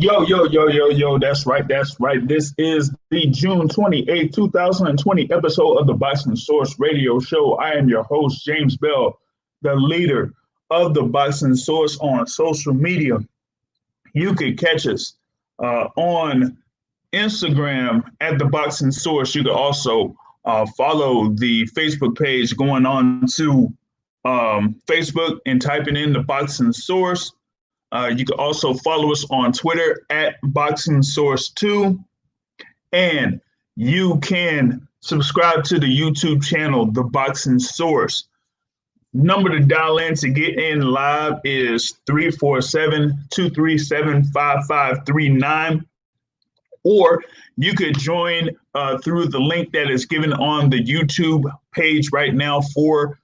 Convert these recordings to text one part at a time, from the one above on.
Yo, yo, yo, yo, yo, that's right, that's right. This is the June 28th, 2020 episode of the Boxing Source Radio Show. I am your host, James Bell, the leader of the Boxing Source on social media. You can catch us on Instagram at the Boxing Source. You can also follow the Facebook page going on to Facebook and typing in the Boxing Source. You can also follow us on Twitter at Boxing Source 2. And you can subscribe to the YouTube channel, The Boxing Source. Number to dial in to get in live is 347-237-5539. Or you could join through the link that is given on the YouTube page right now for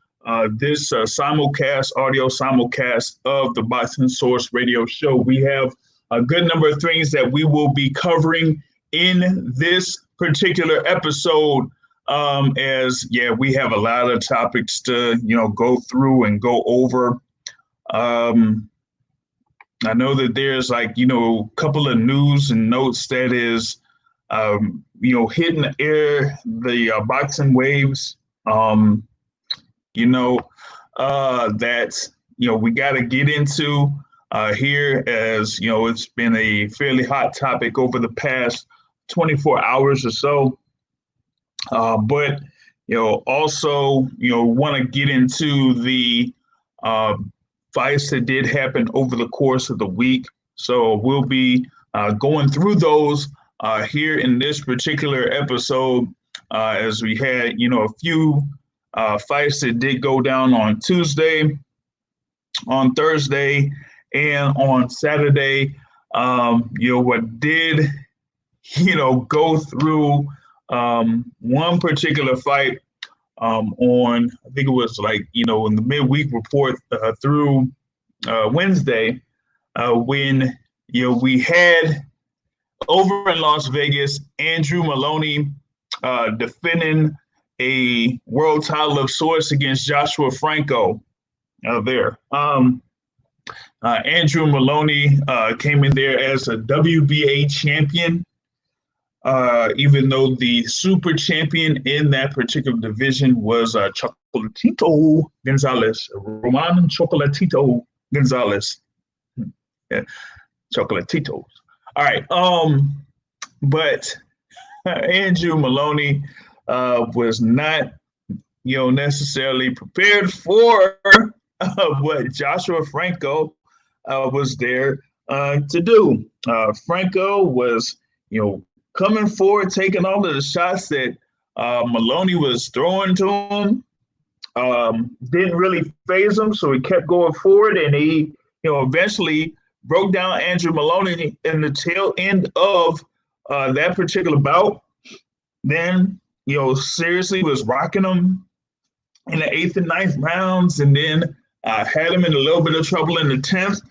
this simulcast, audio simulcast of the Boxing Source Radio Show. We have a good number of things that we will be covering in this particular episode. We have a lot of topics to go through and go over. I know that there's a couple of news and notes that is hitting the air, the boxing waves. That we got to get into here, as it's been a fairly hot topic over the past 24 hours or so. But also want to get into the fights that did happen over the course of the week. So we'll be going through those here in this particular episode, as we had a few fights that did go down on Tuesday, on Thursday, and on Saturday. What did, go through one particular fight on, I think it was in the midweek report through Wednesday, when, we had over in Las Vegas, Andrew Maloney defending a world title of sorts against Joshua Franco there. Andrew Maloney came in there as a WBA champion, even though the super champion in that particular division was Chocolatito Gonzalez, Roman Chocolatito Gonzalez. Yeah, Chocolatitos. All right. But Andrew Maloney was not, necessarily prepared for what Joshua Franco was there to do. Franco was, coming forward, taking all of the shots that Maloney was throwing to him. Didn't really phase him, so he kept going forward, and he, eventually broke down Andrew Maloney in the tail end of that particular bout. Then, seriously was rocking him in the 8th and 9th rounds, and then had him in a little bit of trouble in the 10th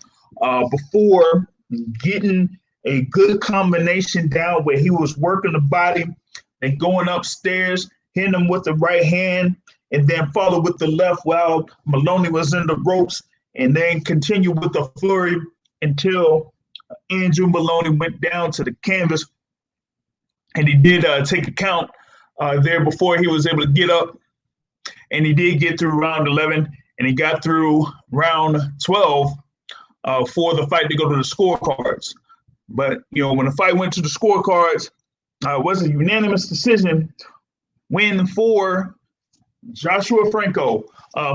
before getting a good combination down where he was working the body and going upstairs, hitting him with the right hand, and then followed with the left while Maloney was in the ropes, and then continued with the flurry until Andrew Maloney went down to the canvas. And he did take a count there before he was able to get up. And he did get through round 11, and he got through round 12 for the fight to go to the scorecards. But, when the fight went to the scorecards, it was a unanimous decision win for Joshua Franco,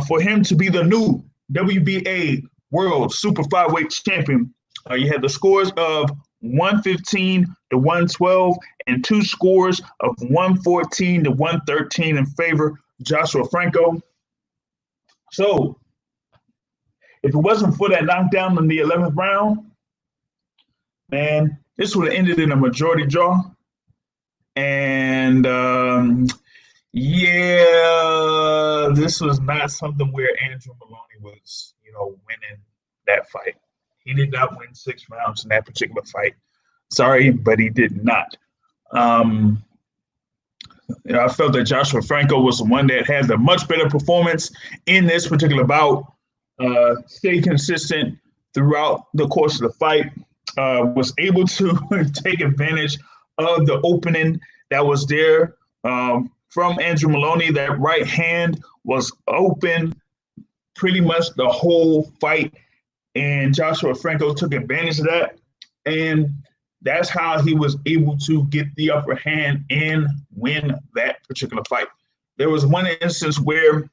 for him to be the new WBA World Super Flyweight Champion. You had the scores of 115 to 112 and two scores of 114 to 113 in favor of Joshua Franco. So if it wasn't for that knockdown in the 11th round, man, this would have ended in a majority draw. And this was not something where Andrew Maloney was, winning that fight. He did not win 6 rounds in that particular fight. Sorry, but he did not. I felt that Joshua Franco was the one that had the much better performance in this particular bout. Stayed consistent throughout the course of the fight. was able to take advantage of the opening that was there from Andrew Maloney. That right hand was open pretty much the whole fight, and Joshua Franco took advantage of that. And that's how he was able to get the upper hand and win that particular fight. There was one instance where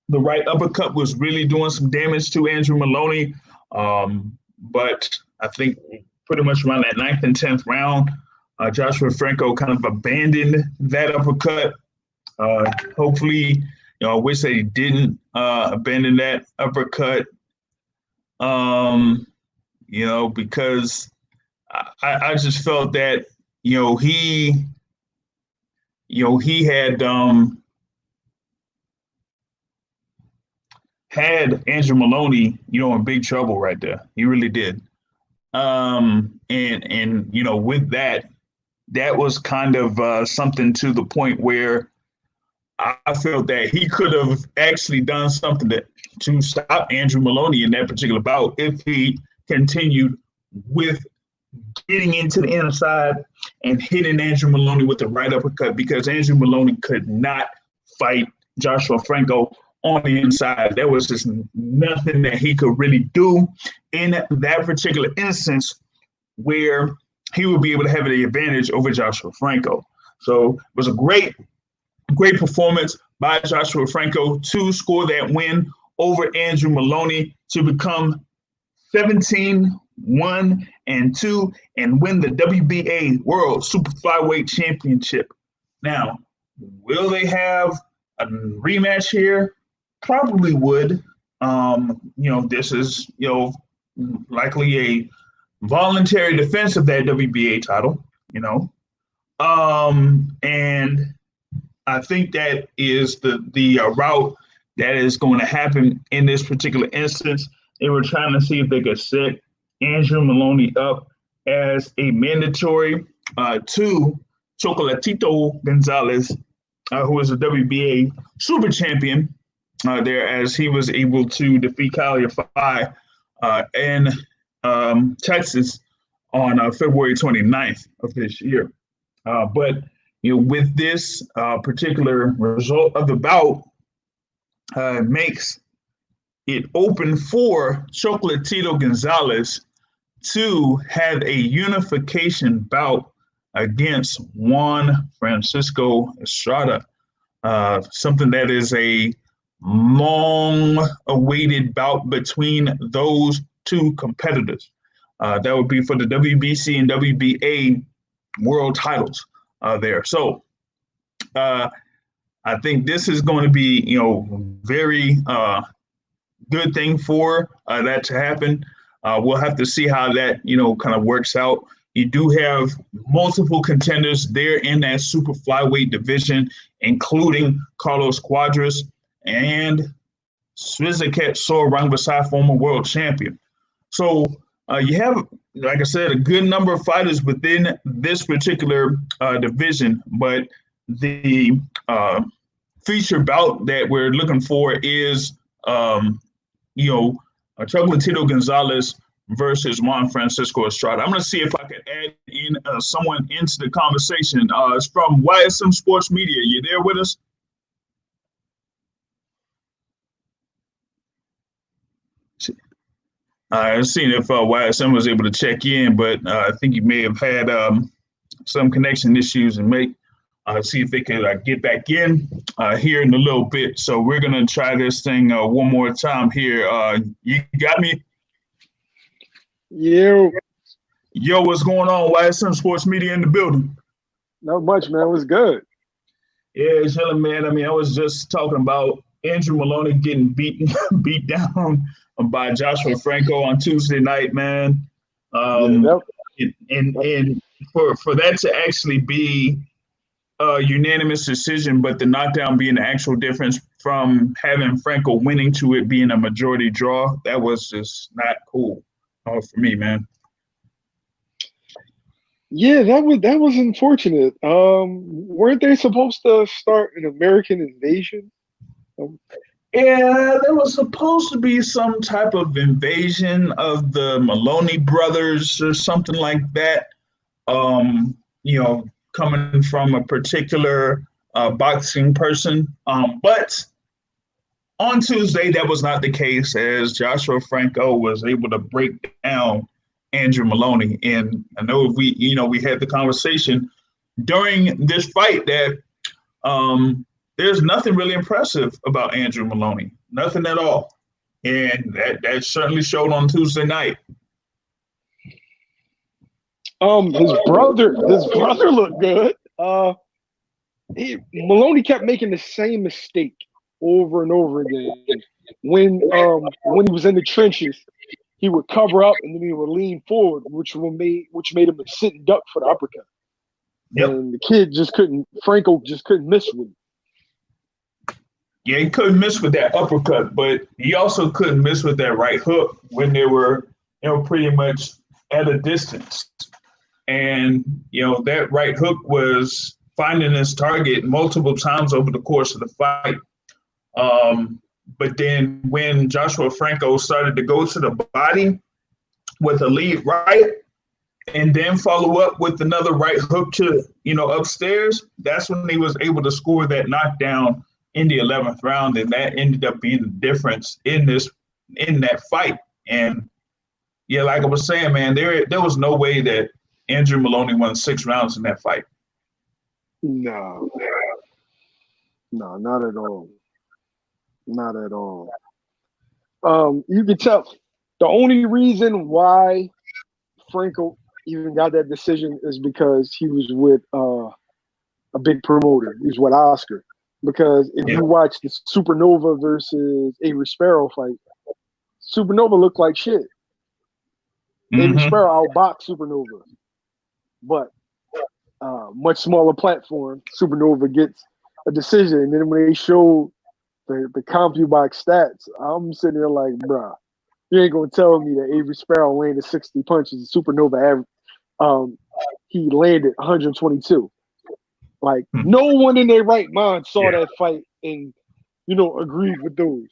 the right uppercut was really doing some damage to Andrew Maloney, but I think pretty much around that ninth and 10th round, Joshua Franco kind of abandoned that uppercut. Hopefully, I wish they didn't abandon that uppercut. Because I just felt that he had Andrew Maloney in big trouble right there. He really did. And with that was kind of something to the point where I felt that he could have actually done something to stop Andrew Maloney in that particular bout if he continued with getting into the inside and hitting Andrew Maloney with the right uppercut, because Andrew Maloney could not fight Joshua Franco on the inside. There was just nothing that he could really do in that particular instance where he would be able to have the advantage over Joshua Franco. So it was a great performance by Joshua Franco to score that win over Andrew Maloney to become 17-1-2 and win the WBA World Super Flyweight Championship. Now, will they have a rematch here? Probably would. This is likely a voluntary defense of that WBA title. And I think that is the route that is going to happen in this particular instance. They were trying to see if they could set Andrew Maloney up as a mandatory to Chocolatito Gonzalez, who is a WBA super champion there, as he was able to defeat Kyle Yafai in Texas on February 29th of this year. But with this particular result of the bout, makes it open for Chocolatito Gonzalez to have a unification bout against Juan Francisco Estrada, something that is a long-awaited bout between those two competitors. That would be for the WBC and WBA world titles there. So I think this is going to be, very good thing for that to happen. We'll have to see how that, kind of works out. You do have multiple contenders there in that super flyweight division, including Carlos Cuadras and Swizaket Sorangvasai, former world champion. So you have, like I said, a good number of fighters within this particular division, but the feature bout that we're looking for is, Chocolatito Gonzalez versus Juan Francisco Estrada. I'm going to see if I can add in someone into the conversation. It's from YSM Sports Media. You there with us? I was seeing if YSM was able to check in, but I think you may have had some connection issues and make see if they can get back in here in a little bit. So we're going to try this thing one more time here. You got me? Yo, what's going on? YSM Sports Media in the building. Not much, man. It was good. Yeah, chilling, man. I mean, I was just talking about Andrew Maloney getting beat down by Joshua Franco on Tuesday night, man. And for that to actually be a unanimous decision, but the knockdown being the actual difference from having Franco winning to it being a majority draw, that was just not cool for me, man. Yeah, that was unfortunate. Weren't they supposed to start an American invasion? Yeah, there was supposed to be some type of invasion of the Maloney brothers or something like that. Um, Coming from a particular boxing person. But on Tuesday, that was not the case, as Joshua Franco was able to break down Andrew Maloney. And I know we had the conversation during this fight that there's nothing really impressive about Andrew Maloney, nothing at all, and that certainly showed on Tuesday night. His brother looked good. Maloney kept making the same mistake over and over again. When he was in the trenches, he would cover up and then he would lean forward, which made him a sitting duck for the uppercut. Yep. And the kid Franco just couldn't miss with him. Yeah, he couldn't miss with that uppercut, but he also couldn't miss with that right hook when they were, pretty much at a distance. And, that right hook was finding his target multiple times over the course of the fight. But then when Joshua Franco started to go to the body with a lead right and then follow up with another right hook to, upstairs, that's when he was able to score that knockdown in the 11th round. And that ended up being the difference in that fight. And yeah, like I was saying, man, there was no way that Andrew Maloney won 6 rounds in that fight. No, not at all. Not at all. You can tell the only reason why Franco even got that decision is because he was with a big promoter. He was with Oscar. Because if you watch the Supernova versus Avery Sparrow fight, Supernova looked like shit. Avery Sparrow outboxed Supernova. But much smaller platform, Supernova gets a decision. And then when they show the CompuBox stats, I'm sitting there like, bruh, you ain't gonna tell me that Avery Sparrow landed 60 punches. Supernova he landed 122. Like no one in their right mind saw that fight and agreed with those.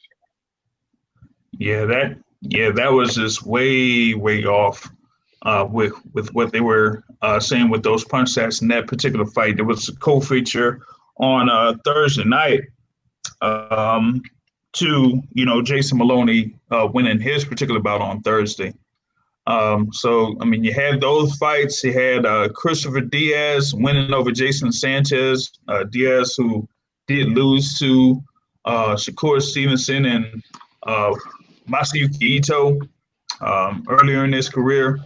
Yeah, that was just way off with what they were saying with those punch stats in that particular fight. There was a co-feature on Thursday night to Jason Maloney winning his particular bout on Thursday. So I mean, you had those fights. You had Christopher Diaz winning over Jason Sanchez. Diaz, who did lose to Shakur Stevenson and Masayuki Ito earlier in his career.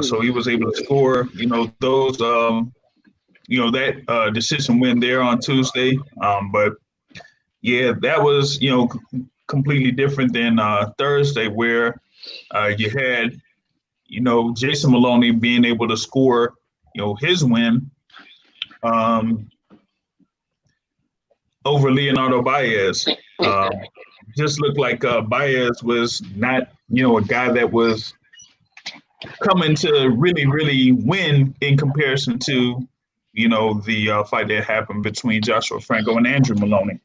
So he was able to score, those, that decision win there on Tuesday. But yeah, that was, completely different than Thursday, where you had, Jason Maloney being able to score, his win over Leonardo Baez. Just looked like Baez was not, a guy that was coming to really win in comparison to, the fight that happened between Joshua Franco and Andrew Maloney.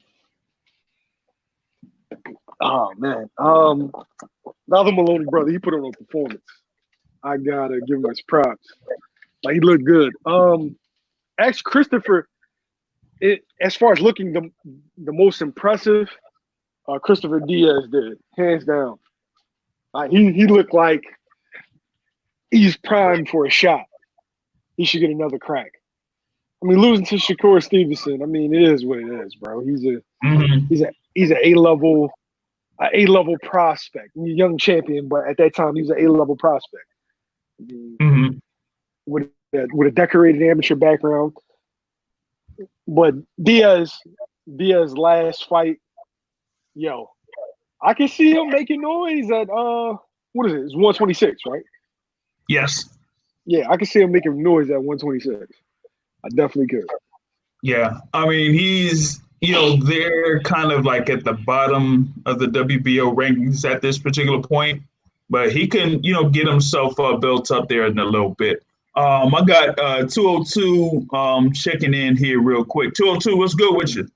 Oh man, the other Maloney brother, he put on a performance. I gotta give him his props. Like he looked good. Actually, Christopher, as far as looking the most impressive, Christopher Diaz did, hands down. He looked like he's primed for a shot. He should get another crack. I mean, losing to Shakur Stevenson, I mean, it is what it is, bro. He's an A-level prospect. He's a young champion, but at that time he was an A-level prospect. I mean, with a decorated amateur background. But Diaz last fight, I can see him making noise at what is it? It's 126, right? Yes. Yeah, I can see him making noise at 126. I definitely could. Yeah, I mean he's they're kind of like at the bottom of the WBO rankings at this particular point, but he can get himself built up there in a little bit. I got 202 checking in here real quick. 202, what's good with you?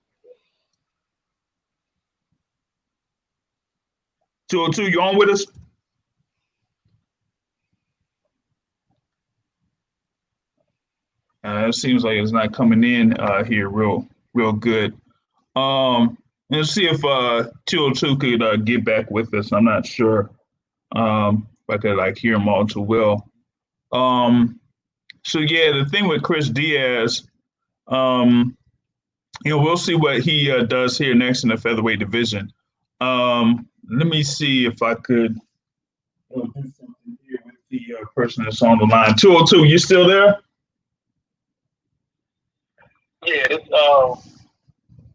202, you on with us? It seems like it's not coming in here real good. Let's see if 202 could get back with us. I'm not sure if I could hear him all too well. So yeah, the thing with Chris Diaz, we'll see what he does here next in the featherweight division. Let me see if I could do something here with the person that's on the line. 202, you still there? Yeah, it's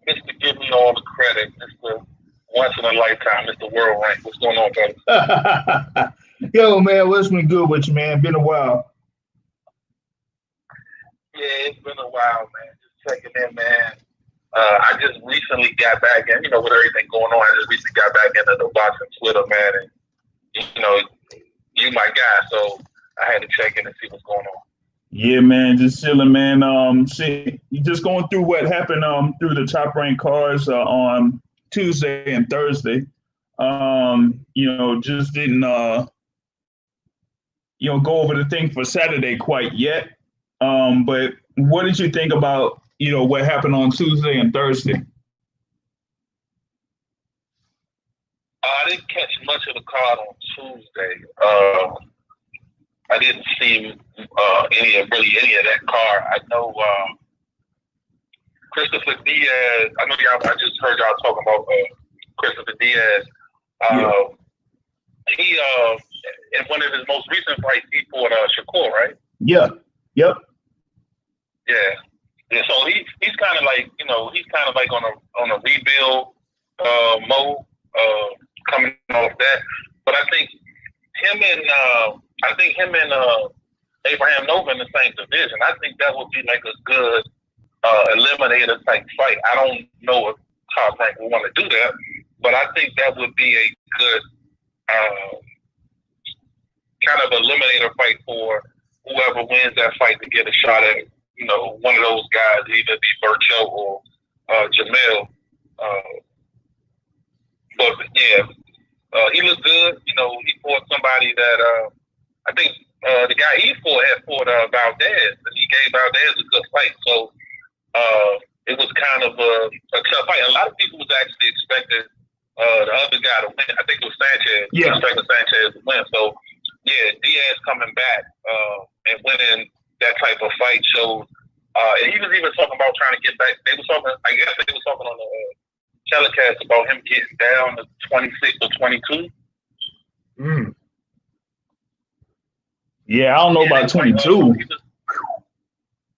Mr. Give me all the credit. Mr. Once in a lifetime, Mr. World Rank. What's going on, brother? Yo, man, what's been good with you, man? Been a while. Yeah, it's been a while, man. Just checking in, man. I just recently got back in, with everything going on. I just recently got back into the boxing Twitter, man, and you my guy, so I had to check in and see what's going on. Yeah, man, just chilling, man. See, you just going through what happened through the top ranked cards on Tuesday and Thursday. Just didn't go over the thing for Saturday quite yet. But what did you think about what happened on Tuesday and Thursday? I didn't catch much of the card on Tuesday. I didn't see any of that card. I know Christopher Diaz. I know I just heard y'all talking about Christopher Diaz. He in one of his most recent fights, he fought Shakur, right? Yeah. Yep. Yeah. So he's kind of like on a rebuild mode, coming off that. But I think him and Abraham Nova in the same division. I think that would be like a good eliminator type fight. I don't know if Top Rank will want to do that, but I think that would be a good kind of eliminator fight for whoever wins that fight to get a shot at, one of those guys, either be Burchell or Jamel. But yeah, he looked good. He fought somebody that I think the guy he had fought Valdez, and he gave Valdez a good fight. So it was kind of a tough fight. A lot of people was actually expecting the other guy to win. I think it was Sanchez. Yeah. Expecting Sanchez to win. So yeah, Diaz coming back and winning that type of fight showed. And he was even talking about trying to get back. I guess they were talking on the telecast about him getting down to 26 or 22. Yeah, I don't know about 22.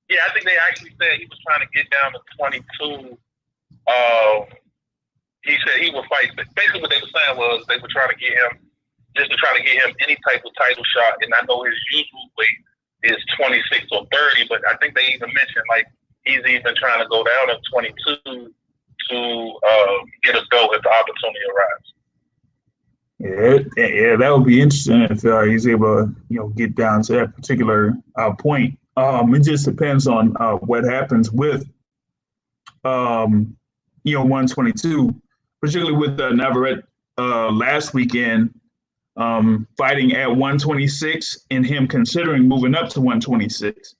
Yeah, I think they actually said he was trying to get down to 22. He said he would fight. Basically, what they were saying was they were trying to get him any type of title shot. And I know his usual weight is 26 or 30, but I think they even mentioned he's even trying to go down to 22 to get a go if the opportunity arrives. Yeah, that would be interesting if he's able to, get down to that particular point. It just depends on what happens with, 122, particularly with Navarrete last weekend fighting at 126 and him considering moving up to 126.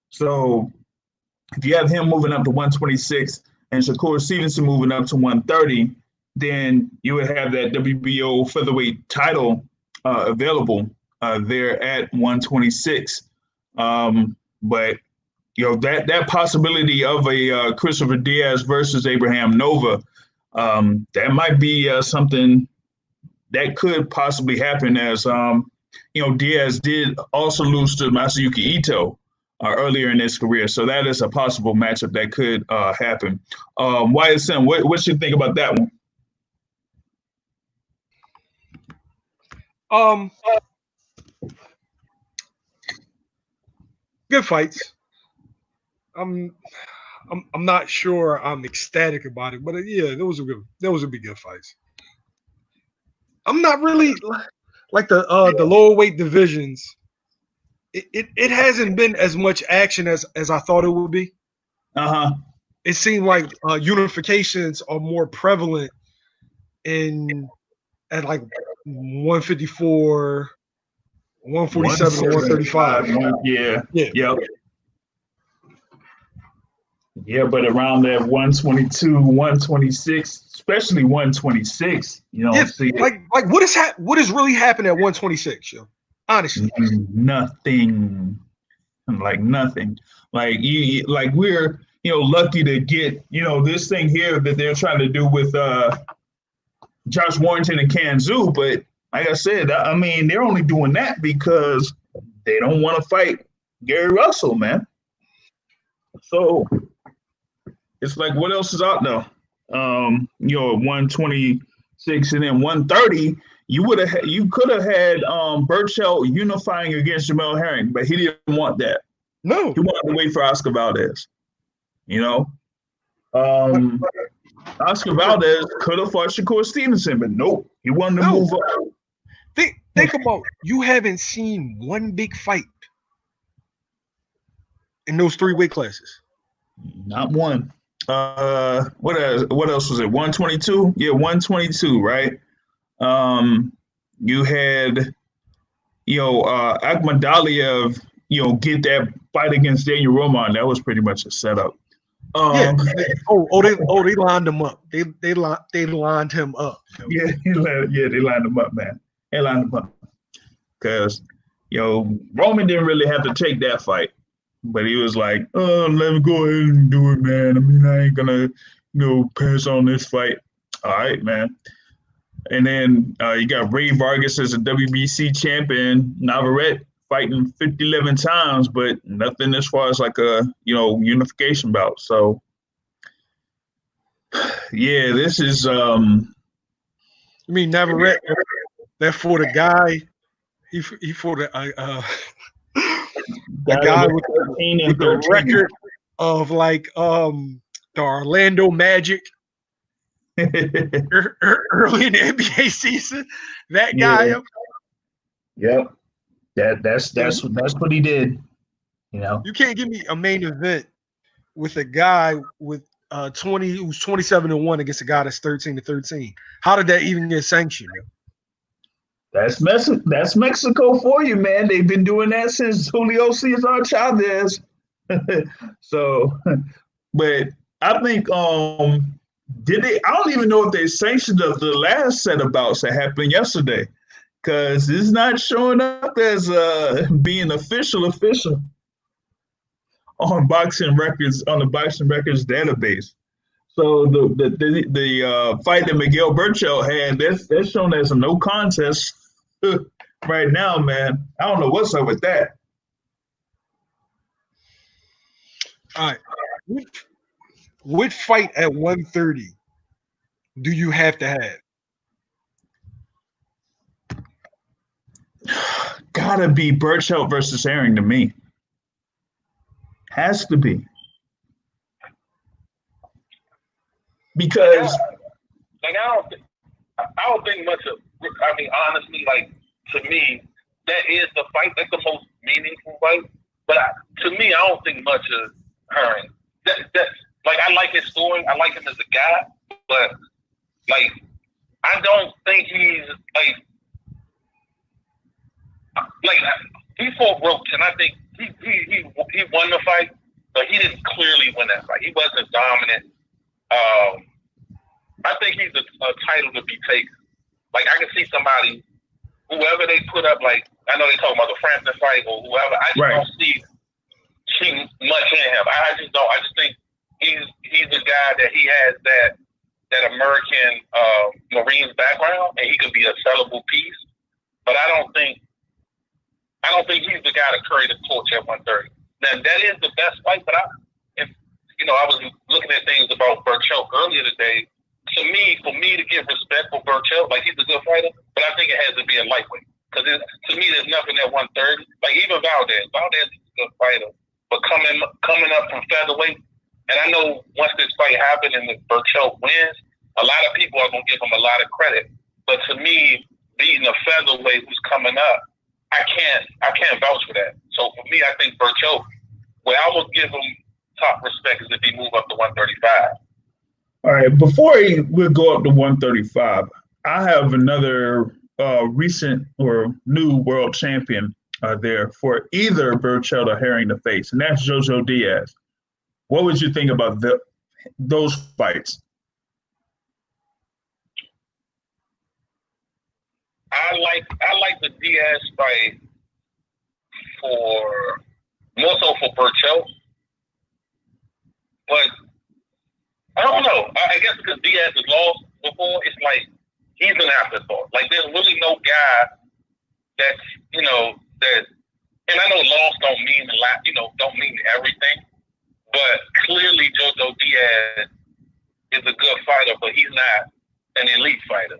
So if you have him moving up to 126 and Shakur Stevenson moving up to 130, then you would have that WBO featherweight title available there at 126. But that possibility of a Christopher Diaz versus Abraham Nova, that might be something that could possibly happen, as Diaz did also lose to Masayuki Ito earlier in his career. So that is a possible matchup that could happen. Wyatt Sim, what you think about that one? Good fights. I'm not sure I'm ecstatic about it, but yeah, those would be good fights. I'm not really like the lower weight divisions. It hasn't been as much action as I thought it would be. It seemed like unifications are more prevalent in at like 154, 147, 135. Yeah. Yeah. Yep. Yeah, but around that 122, 126, especially 126, Yeah, see like what is really happening at 126, yo? Honestly. nothing. Like nothing. Like like we're lucky to get this thing here that they're trying to do with Josh Warrington and Kanzu, but like I said, I mean they're only doing that because they don't want to fight Gary Russell, man. So it's like, what else is out there? 126 and then 130. You could have had Burchell unifying against Jamel Herring, but he didn't want that. No, he wanted to wait for Oscar Valdez. Oscar Valdez could have fought Shakur Stevenson, but nope, he wanted to move up. Think about, you haven't seen one big fight in those 3 weight classes. Not one. What else was it? 122? Yeah, 122, right? You had Akhmadaliev, get that fight against Daniel Roman. That was pretty much a setup. They lined him up. They lined him up. Yeah, they lined him up, man. They lined him up because Roman didn't really have to take that fight, but he was like, "Oh, let me go ahead and do it, man. I mean, I ain't gonna pass on this fight." All right, man. And then you got Ray Vargas as a WBC champion, Navarrete fighting 50-11 times, but nothing as far as like a unification bout. So yeah, this is You mean Navarrete? That for the guy, he for the guy with the record of like the Orlando Magic early in the NBA season. That guy. Yep. That's what he did. You can't give me a main event with a guy with 20 who's 27-1 against a guy that's 13-13. How did that even get sanctioned? That's Mexico for you, man. They've been doing that since Julio Cesar Chavez. So, but I think did they? I don't even know if they sanctioned the last set of bouts that happened yesterday, because it's not showing up as being official on boxing records, on the boxing records database. So the fight that Miguel Burchell had, that's shown as a no contest right now, man. I don't know what's up with that. All right. What fight at 130 do you have to have? Gotta be Burchell versus Herring to me. Has to be. Because I don't think much of. I mean, honestly, like to me, that is the fight. That's the most meaningful fight. But to me, I don't think much of Herring. That's like, I like his story. I like him as a guy, but like I don't think he's like he fought Roach, and I think he won the fight, but he didn't clearly win that fight. He wasn't dominant. I think he's a title to be taken. Like, I can see somebody, whoever they put up, like, I know they talking about the Frampton fight or whoever. I just don't see much in him. I just don't. I just think he's a guy that he has that American Marines background, and he could be a sellable piece. But I don't think he's the guy to carry the torch at 130. Now, that is the best fight, but I was looking at things about Burchell earlier today. For me to give respect for Burchell, like, he's a good fighter, but I think it has to be a lightweight. Because to me, there's nothing at 130. Like, even Valdez is a good fighter, but coming up from featherweight, and I know once this fight happened and if Burchell wins, a lot of people are going to give him a lot of credit. But to me, beating a featherweight who's coming up, I can't vouch for that. So for me, I think Burchell, what I would give him top respect is if he move up to 135. All right, before we'll go up to 135, I have another recent or new world champion there for either Burchell or Herring to face, and that's Jojo Diaz. What would you think about those fights? I like the Diaz fight for more so for Burchell, but I don't know. I guess because Diaz has lost before, it's like he's an afterthought. Like there's really no guy that's that. And I know loss don't mean a lot, don't mean everything. But clearly, Jojo Diaz is a good fighter, but he's not an elite fighter.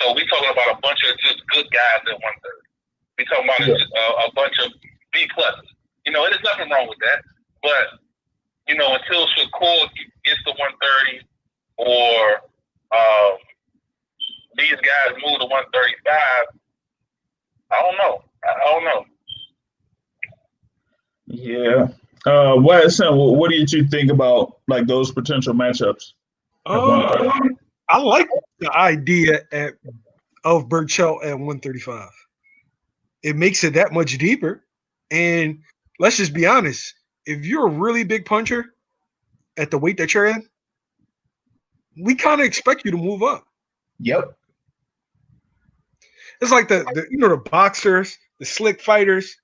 So we talking about a bunch of just good guys at 130. We talking about a bunch of B pluses. And there's nothing wrong with that. But until Shakur gets to 130 or these guys move to 135, I don't know. Yeah. What did you think about like those potential matchups? I like the idea of Burchell at 135. It makes it that much deeper. And let's just be honest. If you're a really big puncher at the weight that you're in, we kind of expect you to move up. Yep. It's like the boxers, the slick fighters.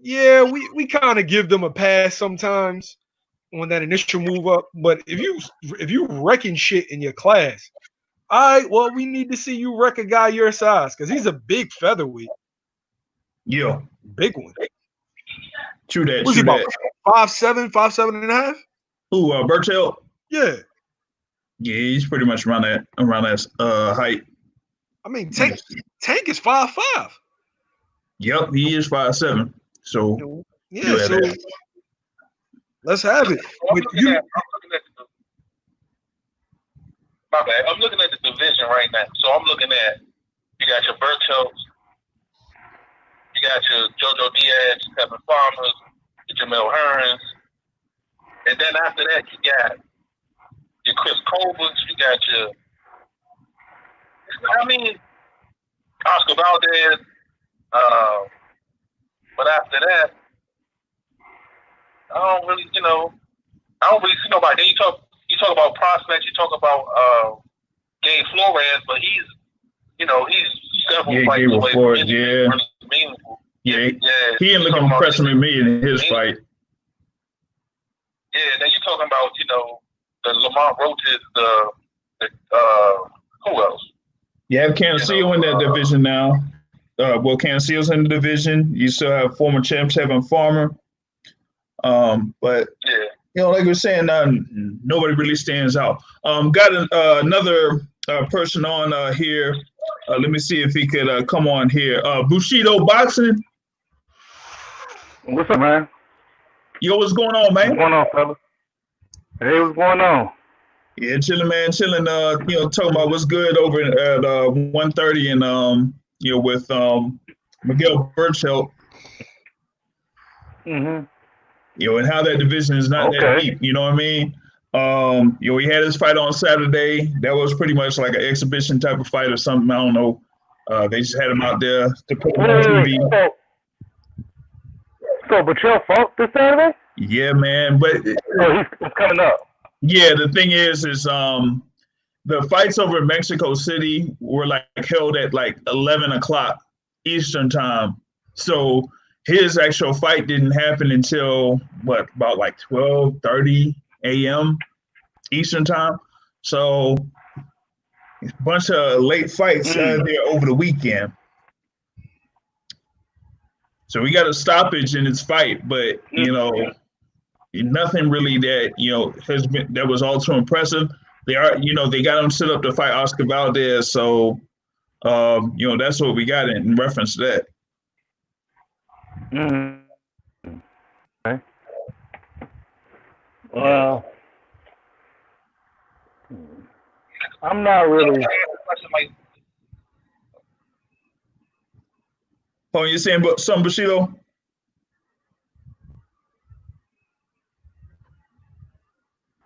Yeah, we kind of give them a pass sometimes on that initial move up. But if you wrecking shit in your class, all right, well, we need to see you wreck a guy your size because he's a big featherweight. Yeah. Big one. True that. Was he about 5'7", 5'7.5"? Who, Burchell? Yeah. Yeah, he's pretty much around that height. I mean, Tank is 5'5". Yep, he is 5'7". So yeah, so let's have it. My bad. I'm looking at the division right now. So I'm looking at you got your Burchells, you got your Jojo Diaz, Kevin Farmers, your Jamel Hearns, and then after that you got your Chris Colberts, you got your Oscar Valdez, but after that, I don't really see nobody. Then you talk about prospects, you talk about Gabe Flores, but he's several fights away from anything really meaningful. Yeah, he didn't look impressive with me in his fight. Yeah, then you're talking about the Lamont Roaches, the who else? You have Cancio in that division now. Cancio's in the division. You still have former champ Kevin Farmer. But like we're saying, nobody really stands out. Got another person on here. Let me see if he could come on here. Bushido Boxing. What's up, man? Yo, what's going on, man? What's going on, fella? Hey, what's going on? Yeah, chilling, man, chilling. Talking about what's good over at 130 and with Miguel Burchell. Mm-hmm. And how that division is not that deep. You know what I mean? He had his fight on Saturday. That was pretty much like an exhibition type of fight or something. I don't know. They just had him out there to put him on TV. So Burchell fought this Saturday? Yeah, man. But he's coming up. Yeah, the thing is the fights over in Mexico City were held at 11 o'clock Eastern time. So his actual fight didn't happen until about 12:30 a.m. Eastern time. So a bunch of late fights there over the weekend. So we got a stoppage in his fight, but nothing really that has been that was all too impressive. They got him set up to fight Oscar Valdez, so that's what we got in reference to that. Mm-hmm. Okay. Well, I'm not really. Oh, you saying something, Bushido?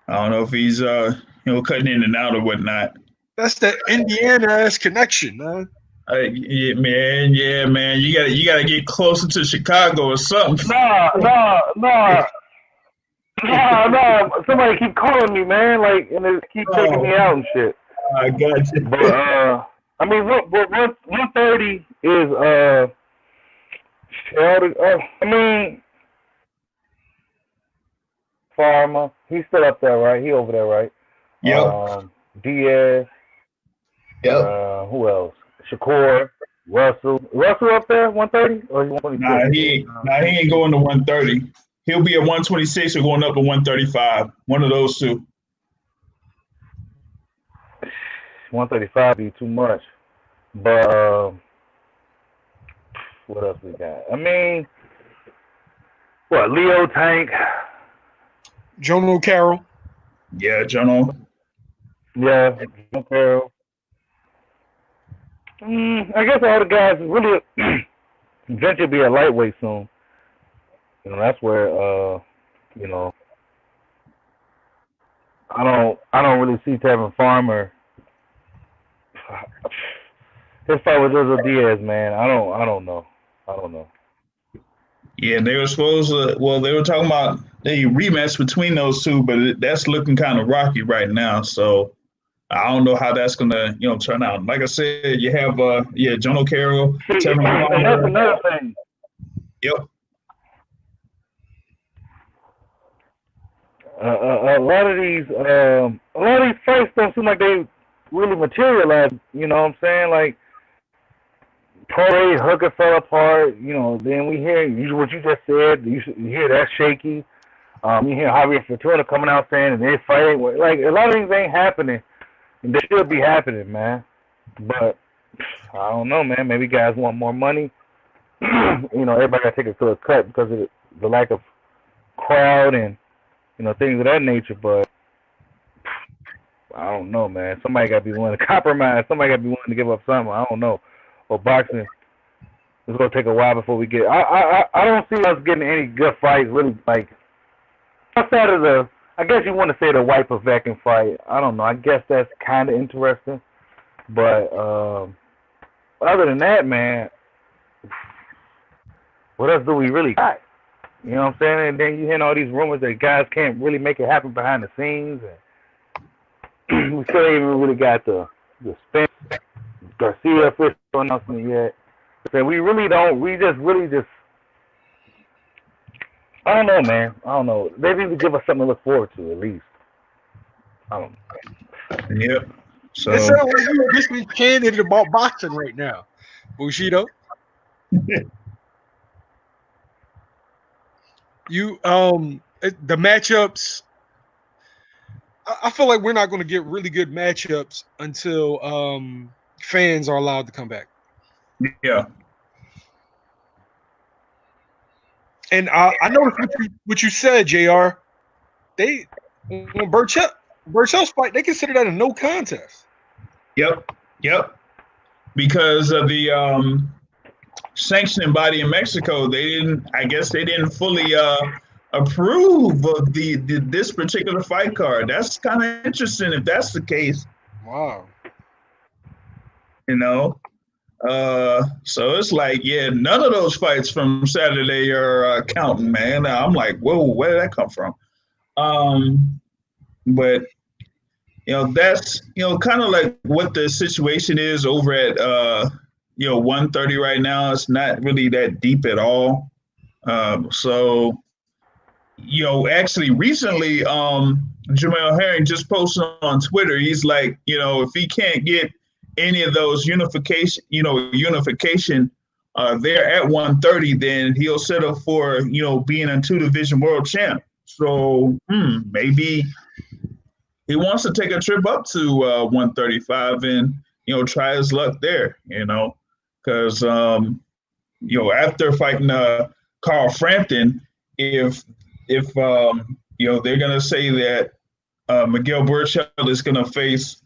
I don't know if he's cutting in and out or whatnot. That's that Indiana ass connection, man. Yeah, man. You gotta get closer to Chicago or something. Nah. Somebody keep calling me, man. Like, and they keep taking me out and shit. I got you. But I mean, what 130 is Sheldon. I mean, Farmer. He's still up there, right? He over there, right? Yep. Diaz. Yep. Who else? Shakur. Russell up there, 130 or 126? Nah, he ain't going to 130. He'll be at 126 or going up to 135. One of those two. 135 be too much. But what else we got? I mean, what? Leo Tank. Jono Carroll. Yeah, Jono. Yeah, Jono Carroll. I guess all the guys really eventually be a lightweight soon. You know, that's where you know, I don't really see Tevin Farmer. His fight with Israel Diaz, man. I don't know. Yeah, they were supposed to. Well, they were talking about a rematch between those two, but that's looking kind of rocky right now. So I don't know how that's gonna, turn out. Like I said, you have Jono Carroll, Tevin Farmer. That's another thing. Yep. A lot of these fights don't seem like they really materialize. You know what I'm saying? Like Torrey Hooker fell apart. You know, then we hear what you just said. You hear that shaky. You hear Javier Fortuna coming out saying that they're fighting. Like a lot of things ain't happening. They should be happening, man. But I don't know, man. Maybe guys want more money. Everybody got to take it to a cut because of the lack of crowd and things of that nature. But I don't know, man. Somebody got to be willing to compromise. Somebody got to be willing to give up something. I don't know. Or boxing, it's gonna take a while before we get. I don't see us getting any good fights. Really, like outside of the. I guess you want to say the White Povetkin fight. I don't know. I guess that's kind of interesting. But other than that, man, what else do we really got? You know what I'm saying? And then you hear all these rumors that guys can't really make it happen behind the scenes. And we still ain't even really got the spin Garcia official announcement yet. So we really don't. We just really just. I don't know, man. I don't know. They need to give us something to look forward to, at least. I don't know. Yep. So It sounds like you're just being candid about boxing right now, Bushido. You the matchups. I feel like we're not going to get really good matchups until fans are allowed to come back. Yeah. And I noticed what you said, JR. They when Burchell's fight, they consider that a no contest. Yep. Because of the sanctioning body in Mexico, I guess they didn't fully approve of this particular fight card. That's kind of interesting if that's the case. Wow. So it's like, none of those fights from Saturday are counting, man. I'm like, whoa, where did that come from? But that's kind of like what the situation is over at 130 right now. It's not really that deep at all. So actually recently, Jamel Herring just posted on Twitter. He's like, if he can't get any of those unification there at 130, then he'll settle for being a 2-division world champ. So maybe he wants to take a trip up to 135 and try his luck there. Because after fighting Carl Frampton, if they're gonna say that Miguel Burchell is gonna face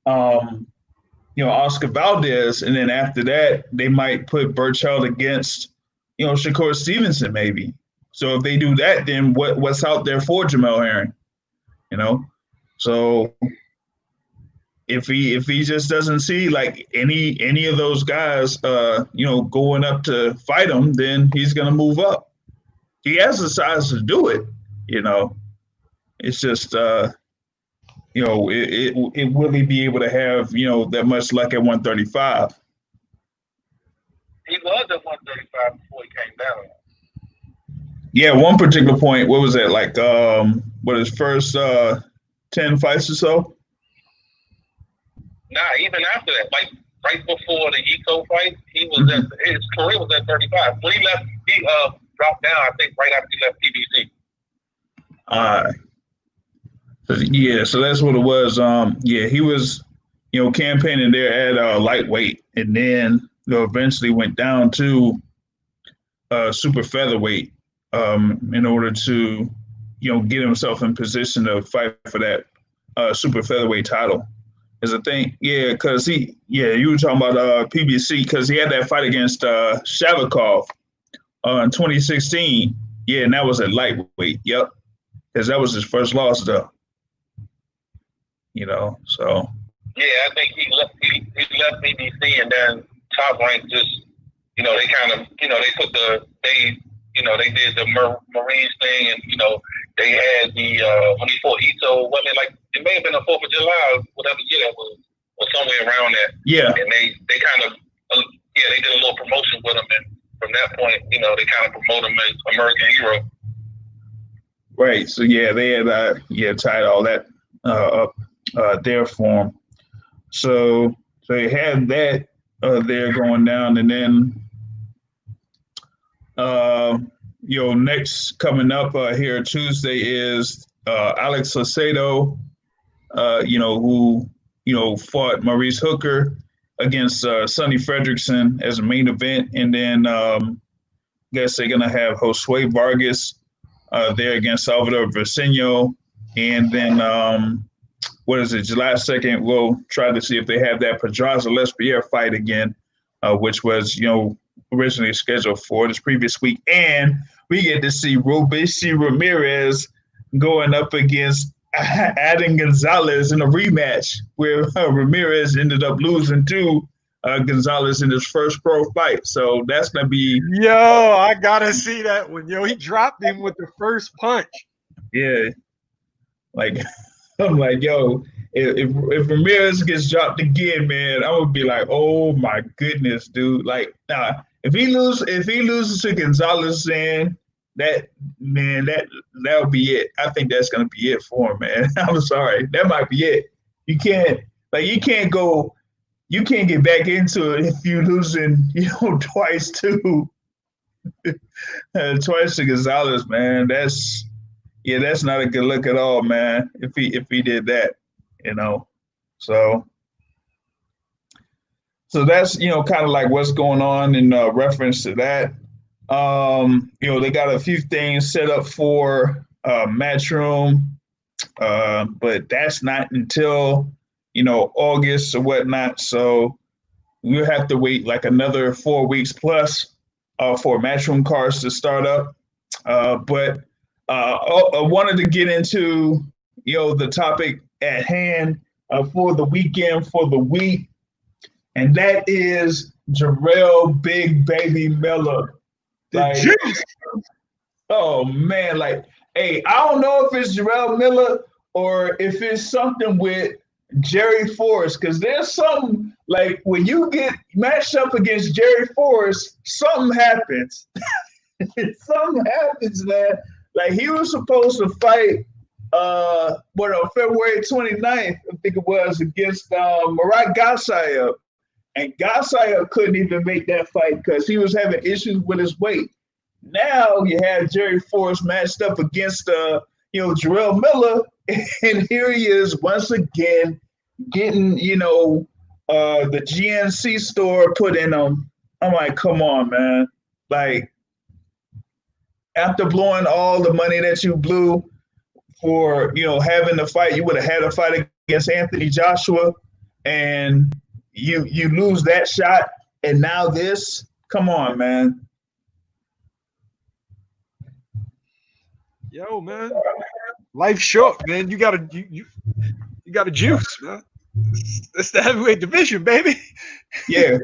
Oscar Valdez, and then after that they might put Burchell against Shakur Stevenson maybe. So if they do that, then what's out there for Jamel Herring? So if he just doesn't see like any of those guys, going up to fight him, then he's gonna move up. He has the size to do it. It's just will he be able to have that much luck at 135? He was at 135 before he came down. Yeah, one particular point. What was that like? His first 10 fights or so? Nah, even after that, like right before the Ito fight, he was at his career was at 35. When he left, he dropped down. I think right after he left PBC. So that's what it was. He was, campaigning there at lightweight, and then eventually went down to super featherweight in order to, get himself in position to fight for that super featherweight title. Is a thing, because you were talking about PBC because he had that fight against Shavakov in 2016. Yeah, and that was at lightweight. Yep, because that was his first loss, though. So. Yeah, I think he left PBC, and then Top Rank just, they kind of, they took they did the Marines thing, and they had the when he fought Ito, wasn't it like it may have been the 4th of July, whatever year that was, or somewhere around that. Yeah. And they kind of they did a little promotion with him, and from that point, they kind of promote him as American hero. Right. So they had tied all that up there for him. So they had that there going down, and then next coming up here Tuesday is Alex Salcedo, who fought Maurice Hooker against Sonny Fredrickson as a main event, and then guess they're gonna have Josue Vargas there against Salvador Viceno, and then July 2nd, we'll try to see if they have that Pedraza Lespierre fight again, which was, originally scheduled for this previous week. And we get to see Robeisy Ramirez going up against Adam Gonzalez in a rematch where Ramirez ended up losing to Gonzalez in his first pro fight. So that's going to be... Yo, I got to see that one. Yo, he dropped him with the first punch. Yeah. Like... I'm like, yo, if Ramirez gets dropped again, man, I would be like, oh my goodness, dude. Like, nah, if he loses to Gonzalez, then that'll be it. I think that's gonna be it for him, man. I'm sorry, that might be it. You can't get back into it if you're losing, twice to Gonzalez, man. That's not a good look at all, man. If he did that, so that's kind of like what's going on in reference to that. They got a few things set up for Matchroom, but that's not until August or whatnot. So we'll have to wait like another 4 weeks plus for Matchroom cards to start up. But I wanted to get into, the topic at hand for the weekend, for the week, and that is Jarrell Big Baby Miller. Oh, man, hey, I don't know if it's Jarrell Miller or if it's something with Jerry Forrest, because there's something, like, when you get matched up against Jerry Forrest, something happens. Something happens, man. Like, he was supposed to fight, on February 29th, I think it was, against Murat Gasayev. And Gasayev couldn't even make that fight because he was having issues with his weight. Now you have Jerry Forrest matched up against, Jarrell Miller. And here he is once again getting, the GNC store put in him. I'm like, come on, man. Like, after blowing all the money that you blew for, having the fight, you would have had a fight against Anthony Joshua, and you lose that shot, and now this. Come on, man. Yo, man, life's short, man. You gotta juice, man. It's the heavyweight division, baby. Yeah,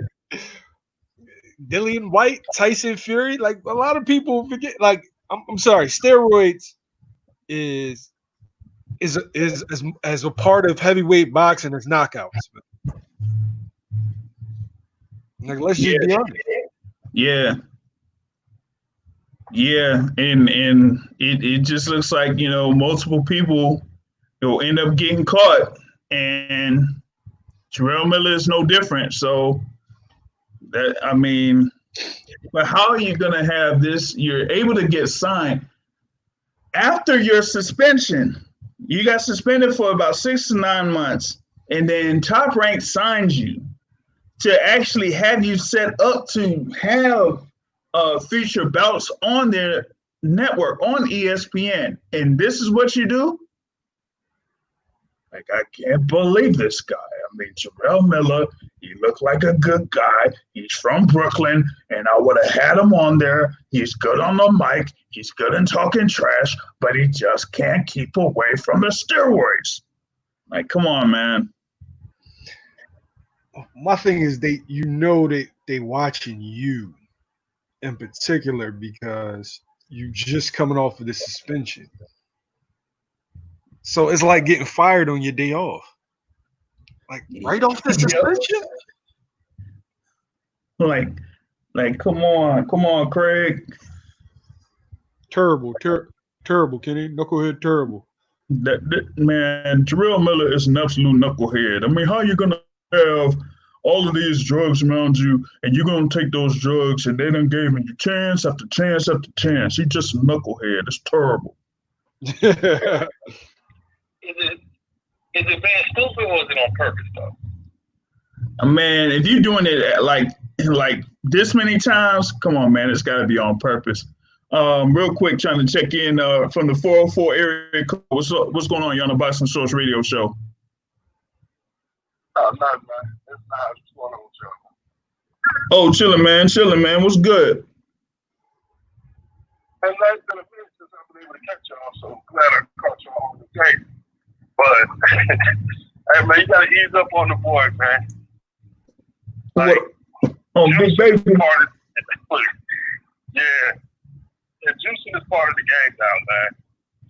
Dillian White, Tyson Fury. Like a lot of people forget. Like I'm sorry, steroids is as a part of heavyweight boxing as knockouts. Like let's just be yeah, honest. yeah, yeah, and it just looks like multiple people will end up getting caught, and Jarrell Miller is no different. So that I mean, but how are you gonna have this? You're able to get signed after your suspension. You got suspended for about 6 to 9 months, and then Top Rank signs you to actually have you set up to have feature bouts on their network on ESPN. And this is what you do? Like, I can't believe this guy. I mean, Jarrell Miller, he looked like a good guy. He's from Brooklyn, and I would have had him on there. He's good on the mic. He's good in talking trash, but he just can't keep away from the steroids. Like, come on, man. My thing is they watching you in particular because you just coming off of the suspension. So it's like getting fired on your day off. Like right off the suspension? Like, come on, Craig. Terrible, Kenny. Knucklehead, terrible. Man, Jarrell Miller is an absolute knucklehead. I mean, how are you gonna have all of these drugs around you, and you're gonna take those drugs, and they done gave you chance after chance after chance? He's just a knucklehead. It's terrible. Is it being stupid or is it on purpose though? Man, if you're doing it like this many times, come on, man, it's got to be on purpose. Real quick, trying to check in from the 404 area code. What's going on? You're on the Boxing Source Radio Show. Not man. It's not. What's going on with you? Oh, chilling, man. What's good? And that's been a minute since I've been able to catch y'all, so I'm glad I caught y'all on the tape. But hey man, you gotta ease up on the boy, man. Like, big baby. Yeah. And juicing is part of the game now, man.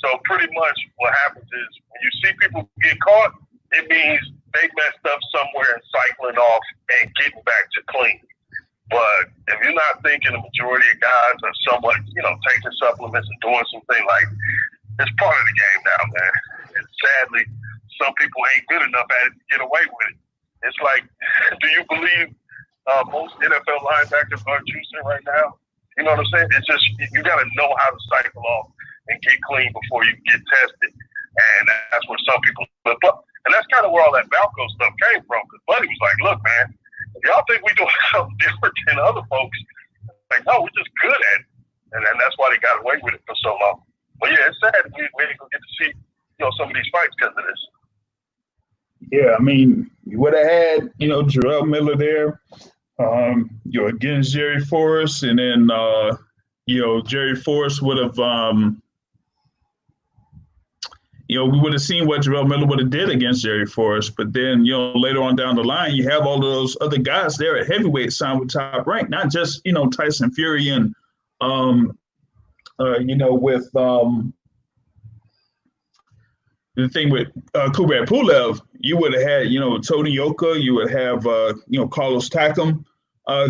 So pretty much what happens is when you see people get caught, it means they messed up somewhere and cycling off and getting back to clean. But if you're not thinking the majority of guys are somewhat, taking supplements and doing something like, it's part of the game now, man. And sadly, some people ain't good enough at it to get away with it. It's like, do you believe most NFL linebackers are juicing right now? You know what I'm saying? It's just, you got to know how to cycle off and get clean before you get tested. And that's where some people slip up. And that's kind of where all that Balco stuff came from. Because Buddy was like, look, man, if y'all think we doing something different than other folks, like, no, we're just good at it. And that's why they got away with it for so long. But yeah, it's sad we ain't gonna get to see, some of these fights because of this. Yeah, I mean, you would have had, Jarrell Miller there, against Jerry Forrest, and then, Jerry Forrest would have, we would have seen what Jarrell Miller would have did against Jerry Forrest. But then, later on down the line, you have all of those other guys there at heavyweight signed with Top Rank, not just, Tyson Fury and, with the thing with Kubrat Pulev, you would have had, Tony Yoka, you would have, Carlos Takam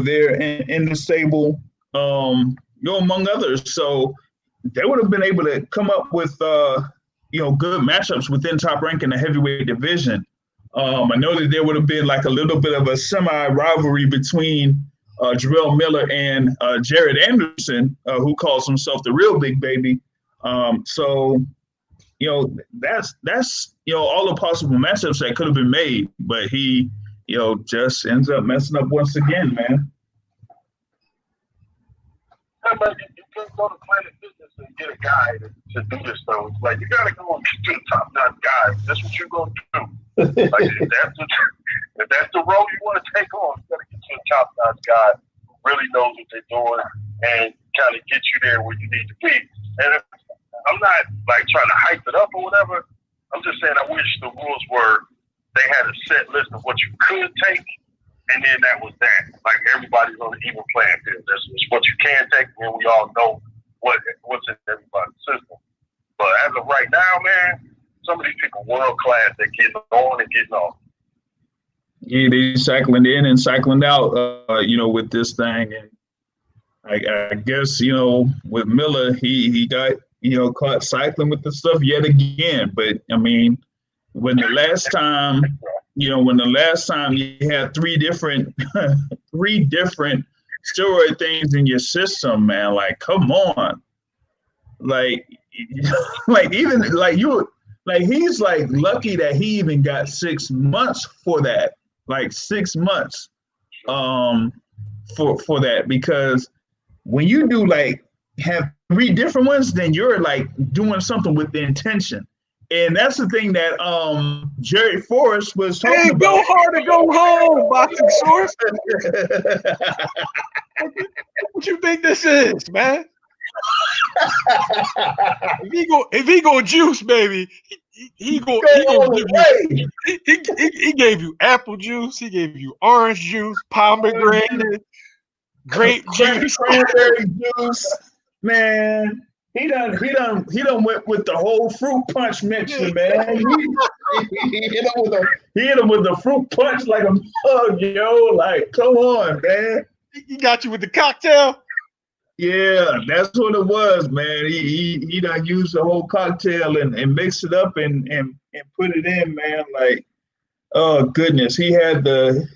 there in the stable, among others. So they would have been able to come up with, good matchups within Top Rank in the heavyweight division. I know that there would have been like a little bit of a semi-rivalry between Jarrell Miller and Jared Anderson, who calls himself the real big baby. So that's all the possible matchups that could have been made, but he just ends up messing up once again, man. You can't go to Planet Fitness and get a guy to do this though. Like, you gotta go and get to the top-notch guy. That's what you're gonna do. Like, if that's the role you want to take on, you gotta get to a top-notch guy who really knows what they're doing and kind of get you there where you need to be. And I'm not like trying to hype it up or whatever. I'm just saying I wish the rules were they had a set list of what you could take, and then that was that. Like everybody's on the even playing field. That's what you can take, and we all know what's in everybody's system. But as of right now, man, some of these people world class. They're getting on and getting off. Yeah, they cycling in and cycling out, with this thing. And I guess, with Miller, he got, caught cycling with the stuff yet again. But I mean, when the last time you had three different steroid things in your system, man, like, come on. Like, even like he's like lucky that he even got 6 months for that. Like 6 months for that, because when you do like have three different ones, then you're like doing something with the intention. And that's the thing that Jerry Forrest was talking about. Go hard or go home, boxing source. What you think this is, man? If he go juice, baby, he gave you apple juice, he gave you orange juice, pomegranate, grape juice, cranberry juice. Man, he done went with the whole fruit punch mixture, man. He hit him with the fruit punch like a mug, yo. Like, come on, man. He got you with the cocktail. Yeah, that's what it was, man. He done used the whole cocktail and mixed it up and put it in, man. Like, oh goodness, he had the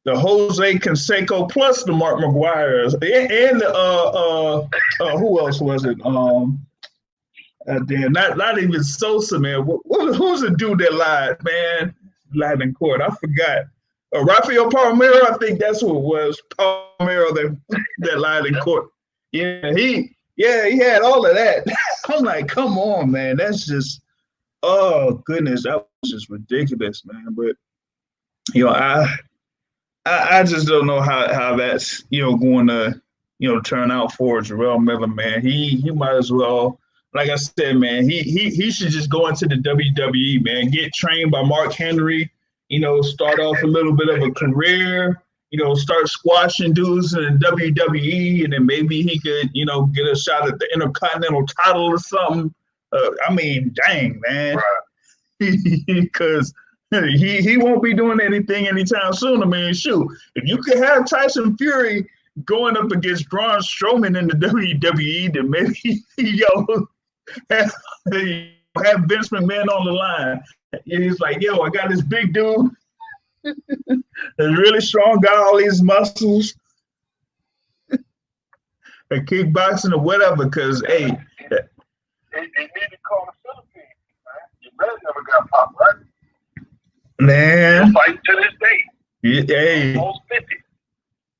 Jose Canseco plus the Mark McGuire's and the who else was it? Damn, not even Sosa, man. Who's the dude that lied in court? I forgot. Rafael Palmeiro, I think that's who it was. Palmeiro that lied in court. Yeah, he had all of that. I'm like, come on, man. That's just, oh goodness, that was just ridiculous, man. But I just don't know how that's going to turn out for Jarrell Miller, man. He might as well, like I said, man. He should just go into the WWE, man. Get trained by Mark Henry. Start off a little bit of a career, start squashing dudes in the WWE, and then maybe he could, get a shot at the Intercontinental title or something. I mean, dang, man. Because he won't be doing anything anytime soon. I mean, shoot, if you could have Tyson Fury going up against Braun Strowman in the WWE, then maybe, have Vince McMahon on the line. And he's like, yo, I got this big dude, a really strong guy, all these muscles, and kickboxing or whatever, because, hey. They need to call the Philippines, man. Your man never got popped, right? Man. He'll fight to this day. Hey. Almost 50.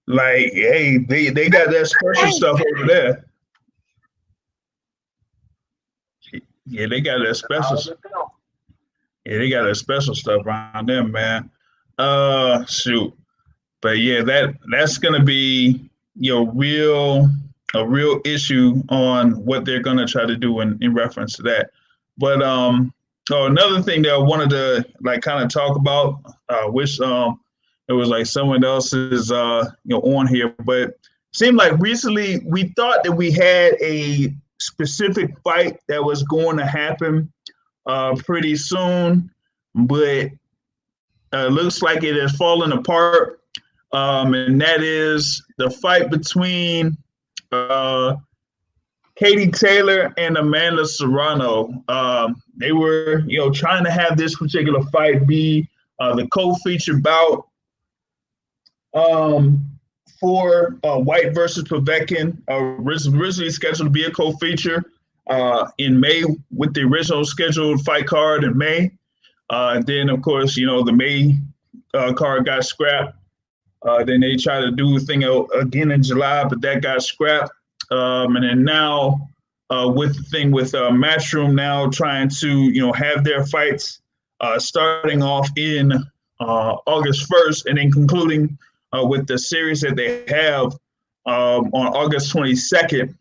Like, hey, they got that special stuff over there. Yeah, they got that special stuff. Yeah, they got that special stuff around them, man. Shoot. But yeah, that's gonna be a real issue on what they're gonna try to do in reference to that. But another thing that I wanted to kind of talk about, which it was like someone else is on here, but it seemed like recently we thought that we had a specific fight that was going to happen pretty soon, but looks like it has fallen apart, and that is the fight between Katie Taylor and Amanda Serrano. They were trying to have this particular fight be the co-featured bout for White versus Povetkin, originally scheduled to be a co-feature in May with the original scheduled fight card in May. Then, of course, the May card got scrapped. Then they tried to do the thing again in July, but that got scrapped. And then now with the thing with Matchroom now trying to, have their fights starting off in August 1st and then concluding with the series that they have on August 22nd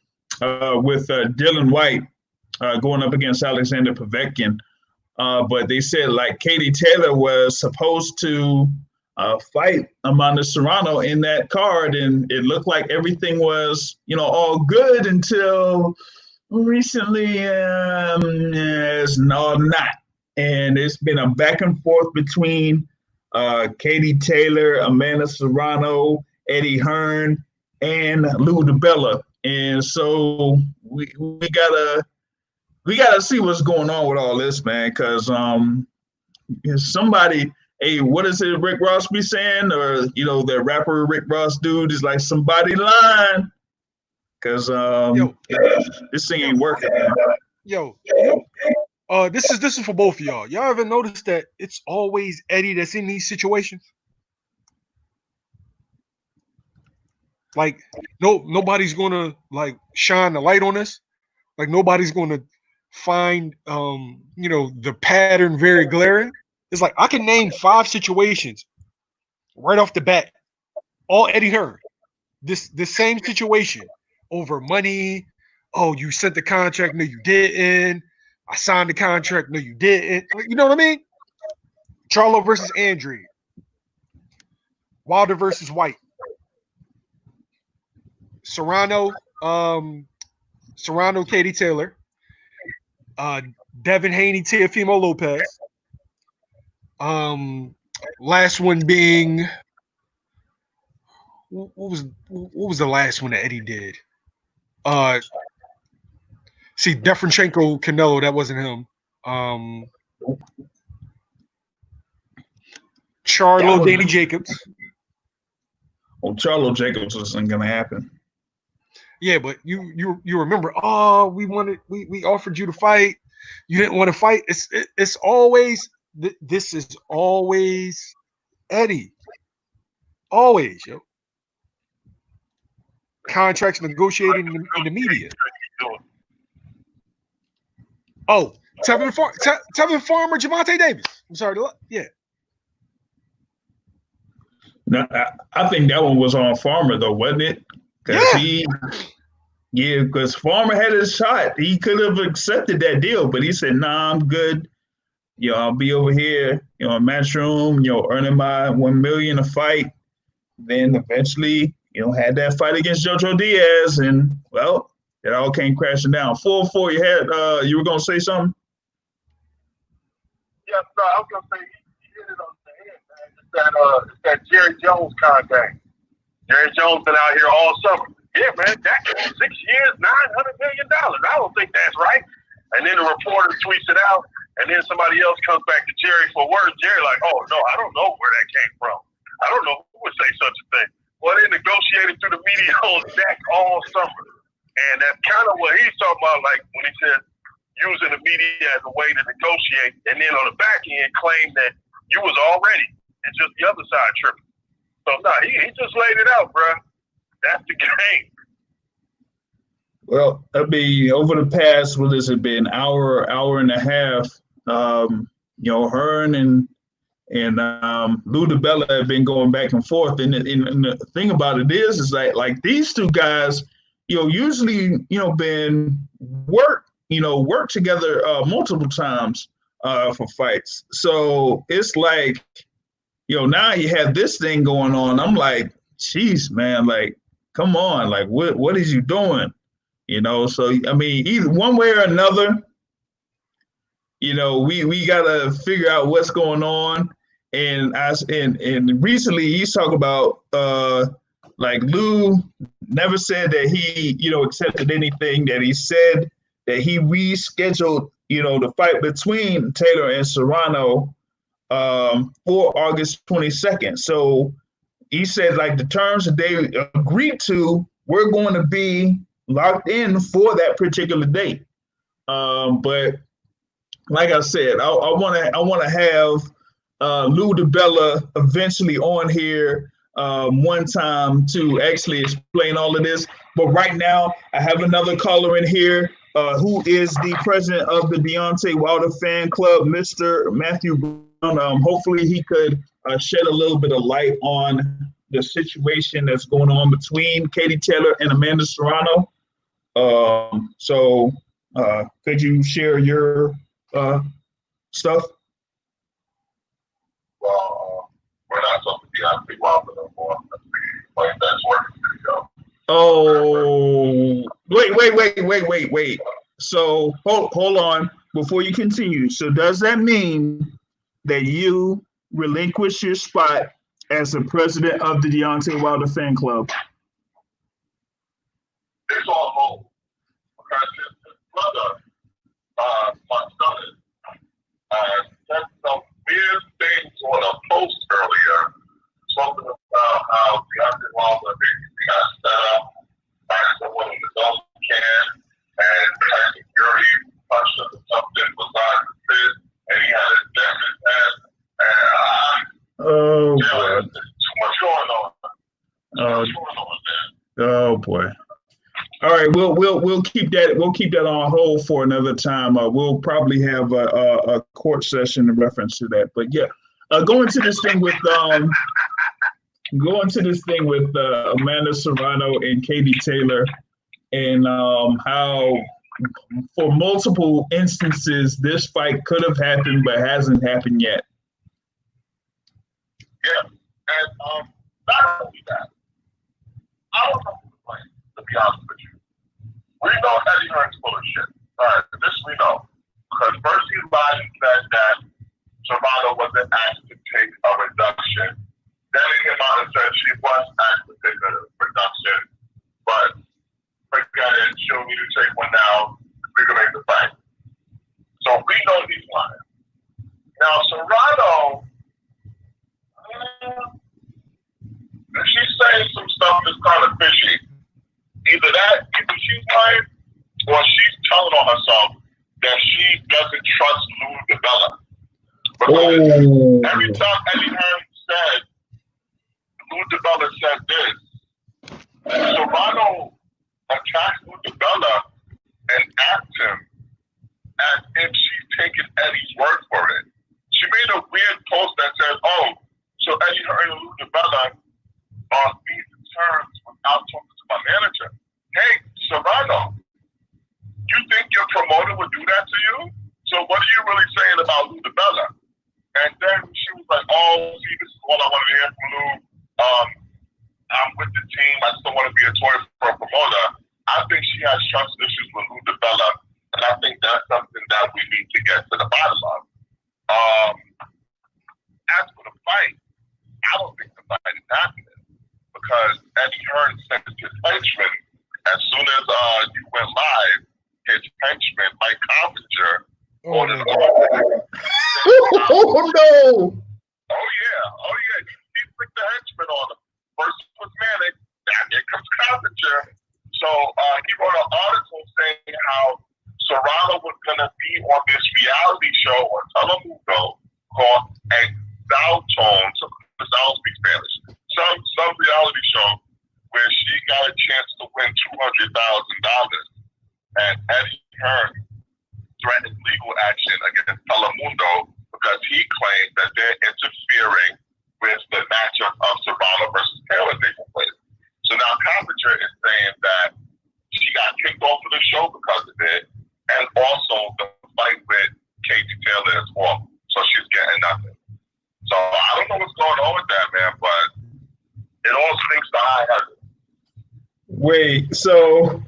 with Dylan White going up against Alexander Povetkin. But they said like Katie Taylor was supposed to fight Amanda Serrano in that card, and it looked like everything was, all good until recently. It's not. And it's been a back and forth between Katie Taylor, Amanda Serrano, Eddie Hearn, and Lou DiBella. And so we gotta see what's going on with all this, man, because somebody, hey, what is it Rick Ross be saying? Or, that rapper Rick Ross dude is like, somebody lying. Because this thing ain't working, man. This is for both of y'all. Y'all ever noticed that it's always Eddie that's in these situations? Like, nobody's gonna like shine the light on this. Like, nobody's gonna find the pattern very glaring. It's like I can name 5 situations right off the bat, all Eddie Hearn. The same situation over money. Oh, you sent the contract, no, you didn't. I signed the contract, no, you didn't. You know what I mean? Charlo versus Andre. Wilder versus White. Serrano, Katie Taylor. Devin Haney, Teofimo Lopez. Last one being what was the last one that Eddie did? Defranchenko Canelo, that wasn't him. Charlo Danny Jacobs. Well, Charlo Jacobs isn't gonna happen. Yeah, but you remember? Oh, we offered you to fight. You didn't want to fight. It's always this is always Eddie. Always, yo. Contracts negotiated in the media. Oh, Tevin Farmer, Javante Davis. I'm sorry. Yeah. No, I think that one was on Farmer though, wasn't it? Because Farmer had his shot. He could have accepted that deal, but he said, "Nah, I'm good. I'll be over here, in Matchroom, earning my $1 million a fight." Then eventually, had that fight against Jojo Diaz, and well, it all came crashing down. 4-4. You were gonna say something? Yeah, no, I was gonna say he hit it on the head, man. It's that Jerry Jones contact. Jerry Jones been out here all summer. Yeah, man, that's 6 years, $900 million. I don't think that's right. And then the reporter tweets it out, and then somebody else comes back to Jerry for words. Jerry like, oh no, I don't know where that came from. I don't know who would say such a thing. Well, they negotiated through the media on deck all summer. And that's kind of what he's talking about, like when he said using the media as a way to negotiate, and then on the back end claim that you was all ready. It's just the other side tripping. So no, he just laid it out, bro. That's the game. Well, I mean, over the past, what has it been, hour and a half, Hearn and Lou DiBella have been going back and forth. And the thing about it is like these two guys, usually, been work together multiple times for fights. So it's like, now you have this thing going on. I'm like, geez, man, like, come on, like, what is you doing? So I mean, either one way or another, we gotta figure out what's going on. And recently he's talking about like Lou never said that he accepted anything. That he said that he rescheduled the fight between Taylor and Serrano for August 22nd. So he said like the terms that they agreed to were going to be locked in for that particular date. But like I said, I want to have Lou DiBella eventually on here one time to actually explain all of this. But right now, I have another caller in here who is the president of the Deontay Wilder fan club, Mr. Matthew Brown. Hopefully he could shed a little bit of light on the situation that's going on between Katie Taylor and Amanda Serrano. So could you share your stuff? Well, we're not supposed to be on big Wilder no more. Like that's working video. Oh, wait. So hold on before you continue. So does that mean that you relinquish your spot as the president of the Deontay Wilder fan club? It's all hold because his brother, my son, said some weird things on a post earlier, talking about how Deontay Wilder basically got set up by someone in his own can, and Tyson Fury punched him or something beside the fist, and he had his neck in his head, and Oh, yeah, boy. too much going on. Oh, Too much going on, man. oh boy. All right, we'll keep that on hold for another time. We'll probably have a court session in reference to that. But yeah, going to this thing with Amanda Serrano and Katie Taylor, and how for multiple instances this fight could have happened but hasn't happened yet. Yeah, and not only that, I don't know who to blame, to be honest with you. We know Eddie Hearn's full of shit. All right, this we know. Because first he lied and said that Serrano wasn't asked to take a reduction. Then he came out and said she was asked to take a reduction. But forget it, she'll need to take one now. We can make the fight. So we know he's lying. Now Serrano, she's saying some stuff that's kind of fishy. Either she's lying, or she's telling on herself that she doesn't trust Lou DiBella. Because every time Eddie Hearn said, Lou DiBella said this, Serrano attacked Lou DiBella and asked him as if she's taking Eddie's word for it. She made a weird post that says, oh, so Eddie Hearn and Lou DiBella are being terms without talking to my manager. Hey, Serrano, you think your promoter would do that to you? So what are you really saying about Lou DiBella? And then she was like, oh, see, this is all I want to hear from Lou. I'm with the team. I still want to be a toy for a promoter. I think she has trust issues with Lou DiBella, and I think that's something that we need to get to the bottom of. As for the fight, I don't think the fight is happening. Because Eddie Hearn sent his henchman, as soon as you went live, his henchman, Mike Coppinger, Oh no! Oh yeah, he flicked the henchman on him. First was Manic, now here comes Coppinger. So he wrote an article saying how Serrano was gonna be on this reality show on Telemundo called Exaltone. So I don't speak Spanish. Some reality show where she got a chance to win $200,000, and Eddie Hearn threatened legal action against Telemundo because he claimed that they're interfering with the matchup of Serrano versus Taylor taking place. So now Coppinger is saying that she got kicked off of the show because of it, and also the fight with Katie Taylor as well. So she's getting nothing. So I don't know what's going on with that, man, but it all stinks to high heaven. Wait, so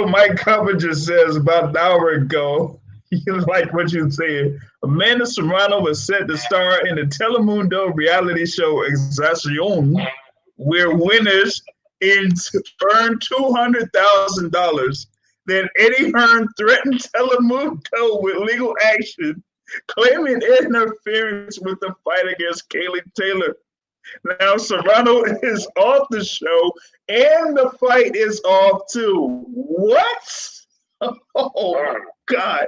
Mike Coppinger says about an hour ago, you like what you said. Amanda Serrano was set to star in the Telemundo reality show Exaltación, where winners earn $200,000. Then Eddie Hearn threatened Telemundo with legal action, claiming interference with the fight against Katie Taylor. Now Serrano is off the show, and the fight is off too. What? Oh God!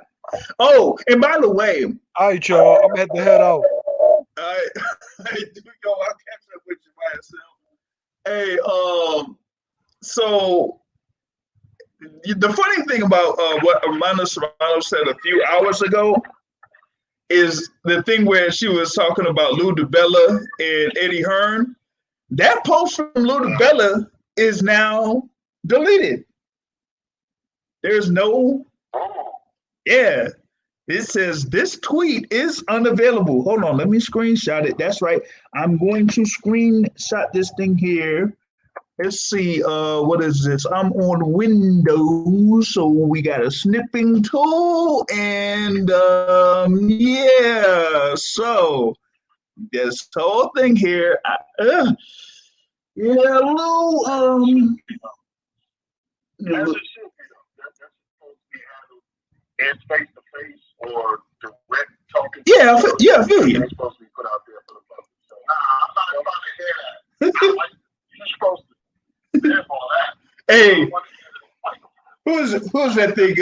Oh, and by the way, all right, y'all, I'm at the head out. I'll catch up with you by yourself. Hey, so the funny thing about what Amanda Serrano said a few hours ago is the thing where she was talking about Lou DiBella and Eddie Hearn. That post from Lou DiBella is now deleted. There's no, yeah. It says this tweet is unavailable. Hold on, let me screenshot it. That's right. I'm going to screenshot this thing here. Let's see. What is this? I'm on Windows, so we got a snipping tool, and yeah. So this whole thing here. Yeah, hello. As it should be, though. That's supposed to be handled in face to face or direct talking. Yeah, I feel you. It's supposed to be put out there for the public. So, I'm not trying to hear that. You're supposed to hear all that. Hey, who's that thing?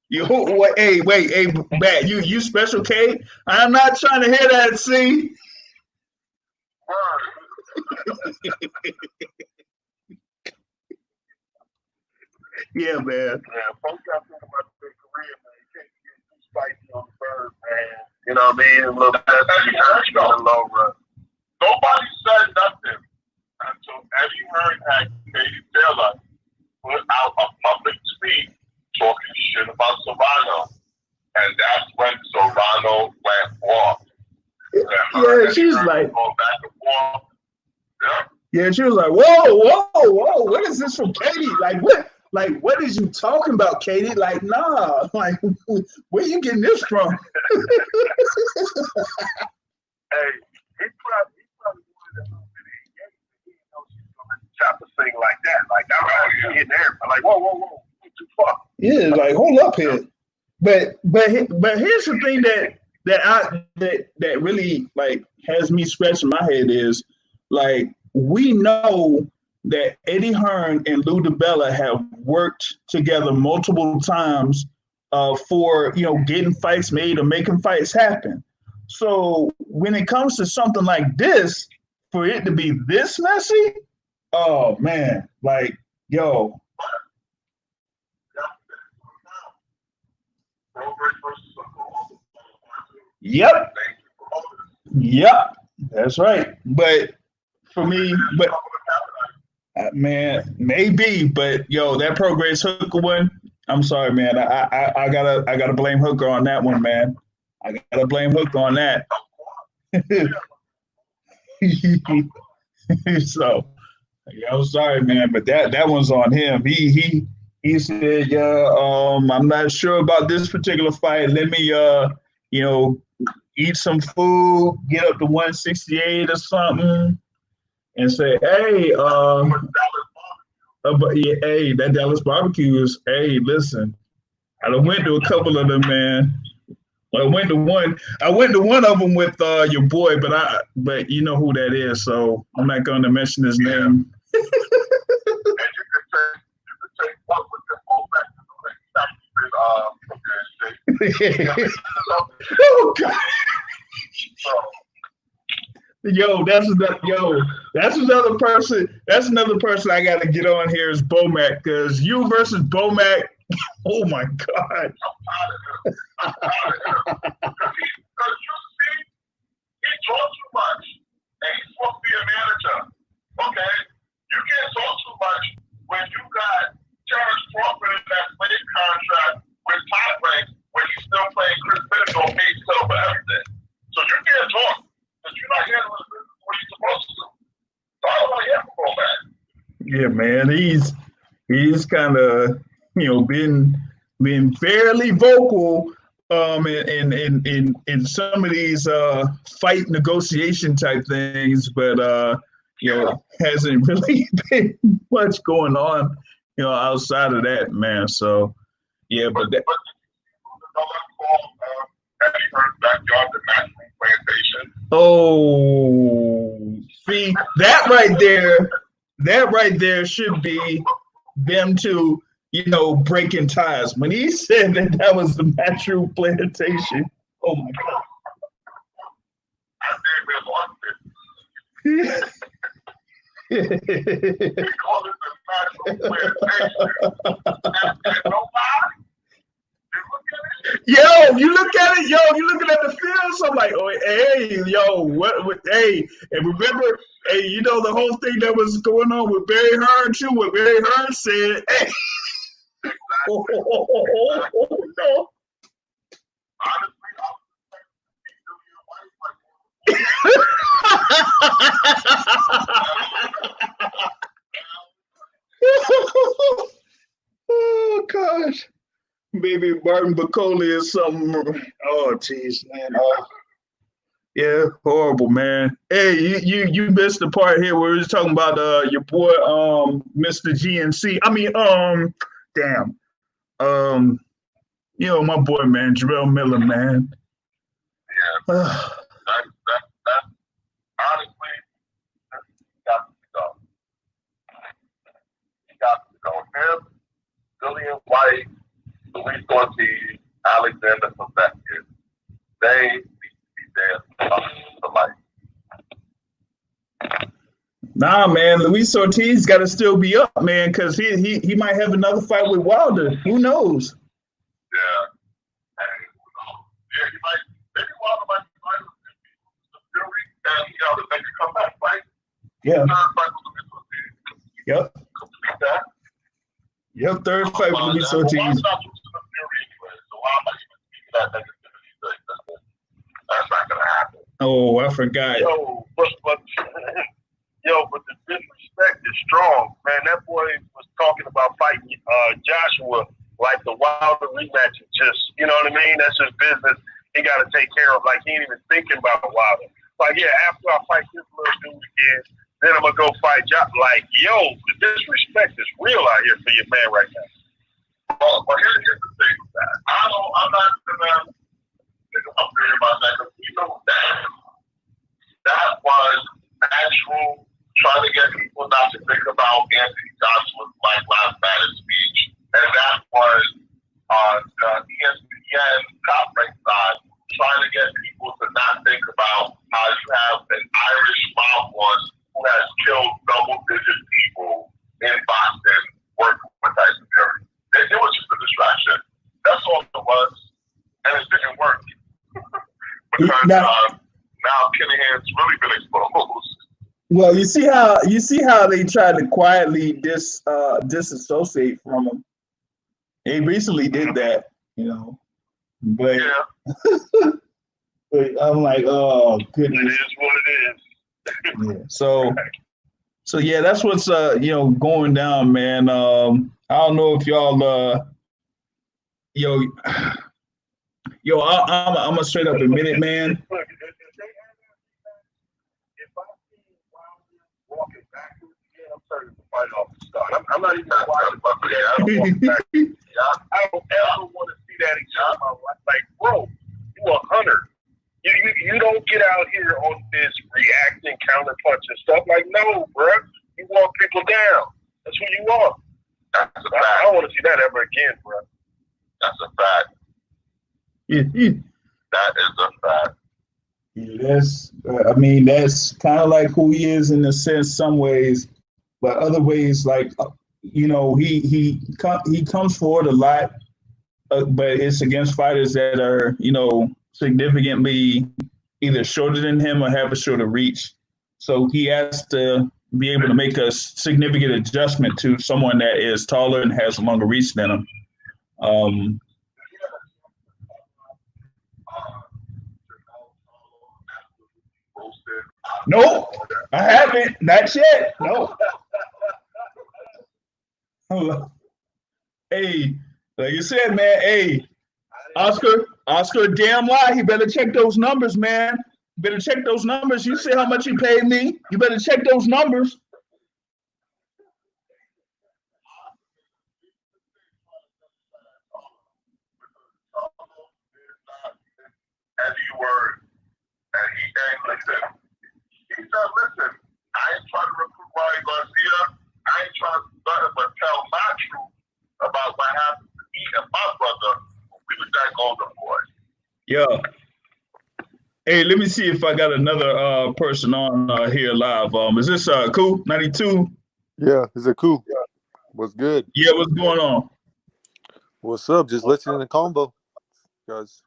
You what? Hey, Matt, you special K? I'm not trying to hear that. See. Yeah, man. Yeah, folks got to think about their career, man. You can't get too spicy on the bird, man. You know what I mean? A little bit in the long run. Nobody said nothing until Eddie Hearn had Katie Taylor put out a public tweet talking shit about Serrano. And that's when Serrano went off. Yeah, she was like going back and forth. Yeah, she was like, whoa, what is this from Katie? What is you talking about, Katie? Like, nah, like, where you getting this from? Hey, he probably wanted a little bit of engagement. He didn't know she was going to chop a thing like that. Like, that was hitting everybody. Like, whoa, too far. Yeah, like, hold up here. But here's the thing that really like has me scratching my head is like we know that Eddie Hearn and Lou DiBella have worked together multiple times for getting fights made or making fights happen. So when it comes to something like this, for it to be this messy, oh man, like yo. Yep, that's right. But for me, man, maybe. But yo, that Progress Hooker one, I'm sorry, man. I gotta blame Hooker on that one, man. I gotta blame Hooker on that. So, yeah, I'm sorry, man, but that one's on him. He said, yeah, I'm not sure about this particular fight. Let me eat some food, get up to 168 or something, and say, hey, hey, that Dallas barbecue is, hey, listen, I done went to a couple of them, man. Well, I went to one of them with your boy, but you know who that is, so I'm not going to mention his name. Oh God. Yo, that's another person. That's another person I got to get on here is Bomac, because you versus Bomac. Oh my God. He talks too much, and he's supposed to be a manager. Okay, you can't talk too much when you got Terrence Crawford in that slave contract with Top Rank when he's still playing Chris Bennett on paid sell for everything. So you can't talk because you're not handling what you're supposed to do. So I don't want to hear from Bomac. Yeah, man, he's kind of been fairly vocal in some of these fight negotiation type things, but hasn't really been much going on outside of that, man. So yeah, but that. Oh, see that right there should be them to breaking ties. When he said that was the Matchroom Plantation, oh my God. They call it the Matchroom Plantation. Yo, you look at it, you looking at the film, so I'm like, oh, hey, yo, what, hey, and remember, hey, the whole thing that was going on with Barry Hearn, too, what Barry Hearn said, hey, no. Oh gosh, maybe Martin Bacoli or something. Oh jeez, man. Yeah, horrible, man. Hey, you missed the part here where we was talking about your boy Mr. GNC. I mean, damn. My boy, man, Jarrell Miller, man. Yeah. That honestly, he got to go. He got to go. Him, Julian White, Luis Ortiz, Alexander Perfected, they need to be there for life. Nah, man, Luis Ortiz got to still be up, man, because he might have another fight with Wilder. Who knows? Yeah. Yeah, he might. Maybe Wilder might fight with Fury, and the next comeback fight. Yeah. Third fight with Luis Ortiz. Yep. Complete that. Yep. Third fight with Luis Ortiz. Wilder's not losing to Fury anyway, so why am I even speaking that negativity? That's not gonna happen. Oh, I forgot. But the disrespect is strong, man. That boy was talking about fighting Joshua like the Wilder rematch is just, you know what I mean? That's just business he got to take care of. Like, he ain't even thinking about Wilder. Like, yeah, after I fight this little dude again, then I'm going to go fight Joshua. Like, yo, the disrespect is real out here for your man right now. But here's the thing with that. I'm not going to think about that because we know that was actual trying to get people not to think about Anthony Joshua's like last Madden speech. And that was the ESPN top rank side trying to get people to not think about how you have an Irish mob one who has killed double-digit people in Boston working with Tyson Fury. It was just a distraction. That's all it was. And it didn't work. Because now Kinahan's really been exposed. Well, you see how they tried to quietly disassociate from him. They recently did that, but, yeah. But I'm like, oh goodness. It is what it is. Yeah. So yeah, that's what's going down, man. I don't know if y'all I'm a straight up admit it, man. Fight off the start. I'm not even watching I don't ever want to see that again. Like, bro, you a hunter. You don't get out here on this reacting, counterpunch and stuff. Like, no, bro. You walk people down. That's who you are. That's a fact. I don't want to see that ever again, bro. That's a fact. That is a fact. Yeah, that's kind of like who he is in a sense, some ways. But other ways, like, he comes forward a lot, but it's against fighters that are, significantly either shorter than him or have a shorter reach. So he has to be able to make a significant adjustment to someone that is taller and has a longer reach than him. Nope, I haven't. Not yet. No. Hey, like you said, man. Hey, Oscar, damn lie. He better check those numbers, man. Better check those numbers. You see how much he paid me? You better check those numbers. Heavy word, and listen. He said, listen, I ain't trying to recruit Ryan Garcia. I ain't trying to do nothing but tell my truth about what happened to me and my brother when we was that Golden Boy. Yeah. Hey, let me see if I got another person on here live. Is this Cool 92? Yeah, is it cool? Yeah. What's good? Yeah, what's going on? What's up? Just listening to combo. Guys,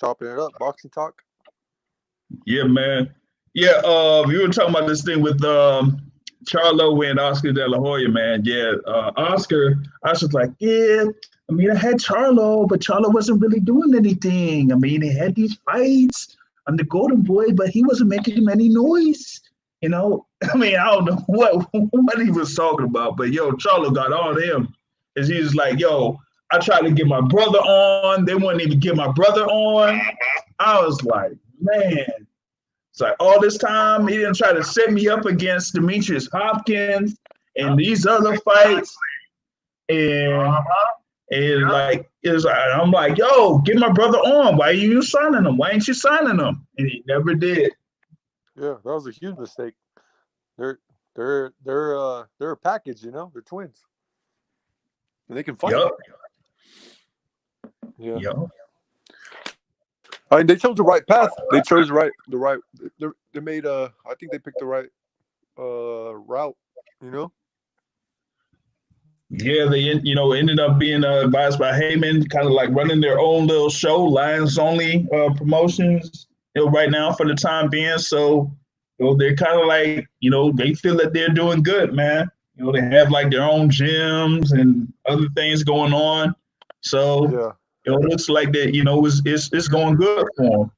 chopping it up, boxing talk. Yeah, man. Yeah, we were talking about this thing with Charlo and Oscar De La Hoya, man. Yeah, Oscar's like, yeah, I mean, I had Charlo, but Charlo wasn't really doing anything. I mean, he had these fights on the Golden Boy, but he wasn't making any noise. You know, I mean, I don't know what he was talking about, but yo, Charlo got on him. And he was like, yo, I tried to get my brother on. They wouldn't even get my brother on. I was like, man. It's like all this time, he didn't try to set me up against Demetrius Hopkins and these other fights. And like, it's like, I'm like, yo, get my brother on. Why are you signing him? Why ain't you signing him? And he never did. Yeah, that was a huge mistake. They're a package, you know. They're twins, and they can fight. Yup. Yeah. Yep. I mean, they chose the right path. They chose the right. They made I think they picked the right route. You know. Yeah, they ended up being advised by Heyman, kind of like running their own little show, Lions Only Promotions. Right now for the time being, so they're kind of like they feel that they're doing good, man. They have like their own gyms and other things going on, so Yeah. it looks like that. It's going good for them.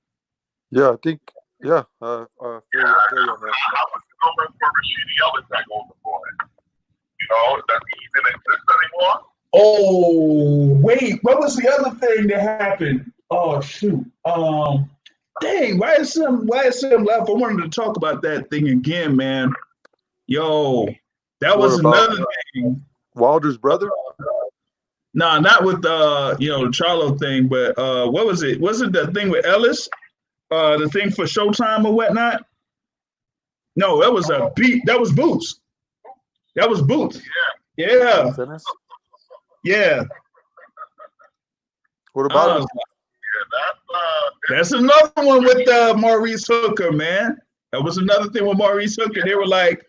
Yeah, I think. Yeah, I feel you on that. How much for Rashidi Ellis that goes for it? Does he even exist anymore? Oh, wait, what was the other thing that happened? Oh shoot. Dang, why is Sam left? I wanted to talk about that thing again, man. Yo, that was another thing. Wilder's brother? No, not with the Charlo thing, but what was it? Was it the thing with Ellis? The thing for Showtime or whatnot? No, that was a beat. That was Boots. That was Boots. Yeah. Yeah. What about him? That's another one with Maurice Hooker, man. That was another thing with Maurice Hooker. They were like,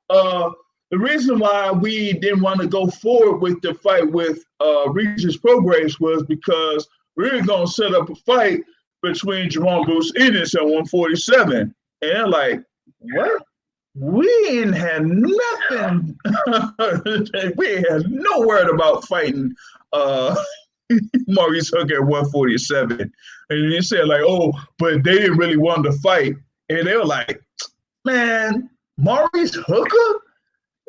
the reason why we didn't want to go forward with the fight with Regis Prograis was because we were going to set up a fight between Jerome Bruce Ennis at 147. And they're like, what? We ain't had nothing. We had no word about fighting Maurice Hooker at 147. And they said like, but they didn't really want to fight. And they were like, man, Maurice Hooker?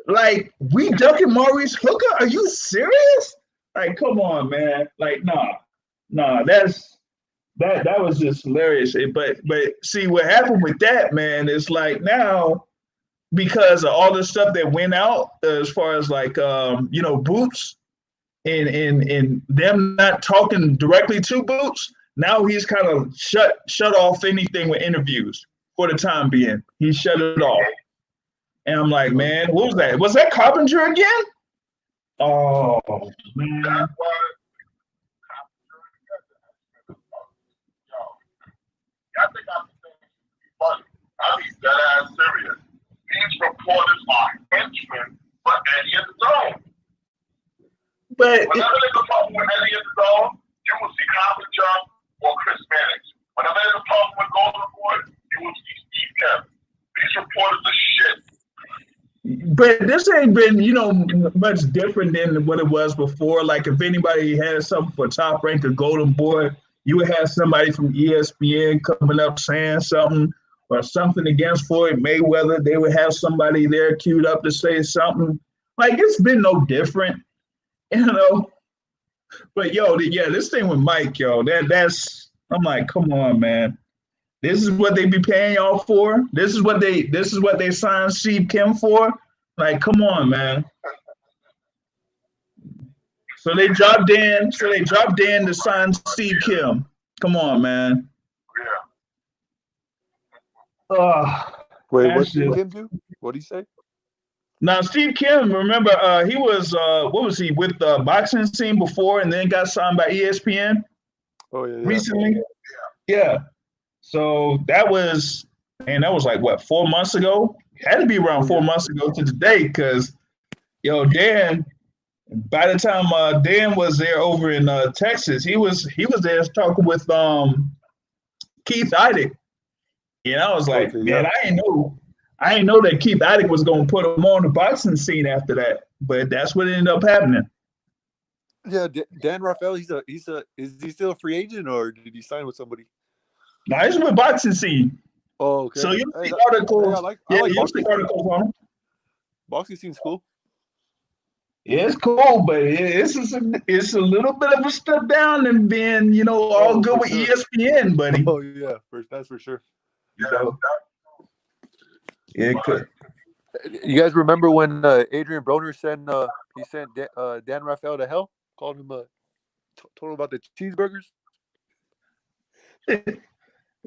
Like, we ducking Maurice Hooker? Are you serious? Like, come on, man. Like, nah, that was just hilarious. But see, what happened with that, man, is like now, because of all the stuff that went out as far as like, Boots and them not talking directly to Boots, now he's kind of shut off anything with interviews for the time being. He shut it off. And I'm like, man, what was that? Was that Carpenter again? Oh, man. I think I'm funny. I mean, dead ass serious. These reporters are henchmen for Eddie in the Zone. But whenever there's a problem with Eddie in the Zone, you will see Carpenter or Chris Mannix. Whenever there's a problem with Golden Boy, you will see Steve Kemp. These reporters are shit. But this ain't been, much different than what it was before. Like, if anybody had something for Top Rank or Golden Boy, you would have somebody from ESPN coming up saying something or something against Floyd Mayweather. They would have somebody there queued up to say something. Like, it's been no different, But, this thing with Mike, that's I'm like, come on, man. This is what they be paying y'all for. This is what they signed Steve Kim for. Like, come on, man. So they dropped Dan to sign Steve Kim. Come on, man. Wait, what did Kim do? What did he say? Now, Steve Kim, remember, he was what was he with the boxing scene before, and then got signed by ESPN. Oh yeah. Recently, yeah. So that was like what, 4 months ago? Had to be around 4 months ago to today, because Dan. By the time Dan was there over in Texas, he was there talking with Keith Idec. And I was like, man, I ain't know that Keith Idec was gonna put him on the boxing scene after that. But that's what ended up happening. Yeah, Dan Rafael. Is he still a free agent or did he sign with somebody? No, he's with Boxing Scene. Oh, okay. So you see Hey, articles. I like you boxing. see articles on him. Boxing seems cool. Yeah, it's cool, but it's a little bit of a step down than being, all good with sure. ESPN, buddy. Oh yeah, that's for sure. Yeah, it could. You guys remember when Adrian Broner sent Dan Rafael to hell? Called him told him about the cheeseburgers.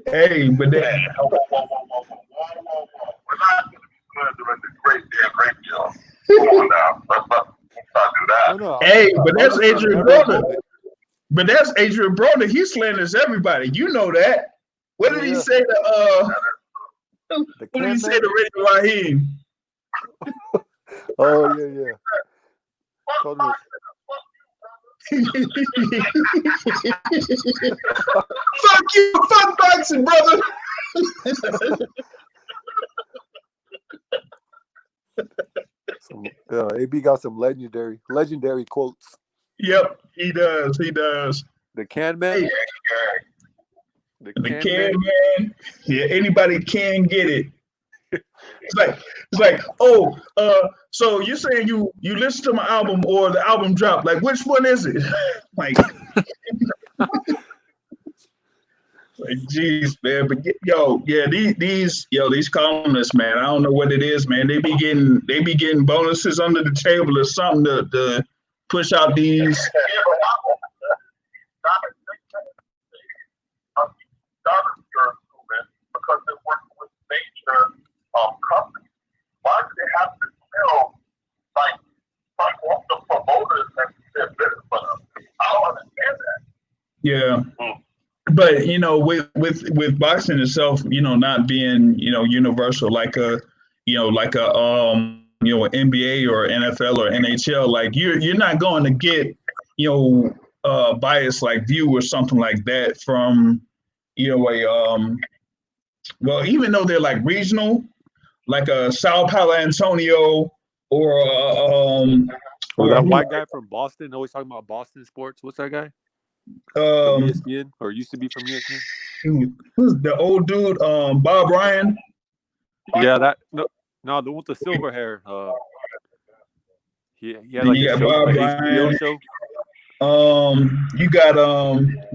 Hey, but then, Whoa. We're not going to be slandering the great deal. Come on now. Let's not do that. No, hey, but that's just Adrian remembering Broner. But that's Adrian Broner. He slanders everybody. You know that. What did he say to The what did he Can say Man? to Reggie Raheem? Oh yeah. Told him Fuck you, fuck boxing, brother. AB got some legendary quotes. Yep, he does. The Can Man. Hey, The the Can can Man. man. Yeah, anybody can get it. It's like, so you're saying you listen to my album or the album dropped? Like, which one is it? like, geez, man. But these columnists, man. I don't know what it is, man. They be getting bonuses under the table or something to push out these. Because they're working with major companies. Why do they have to tell off the promoters and their business for them? I don't understand that. Yeah. But with boxing itself, not being universal like a NBA or NFL or NHL, like you're not going to get bias like View or something like that from well, even though they're like regional, like a Sao Paulo Antonio or that white guy from Boston, always talking about Boston sports. What's that guy? From ESPN, or used to be from ESPN. Who's the old dude? Bob Ryan. Yeah, the one with the silver hair. He had like a HBO show. You got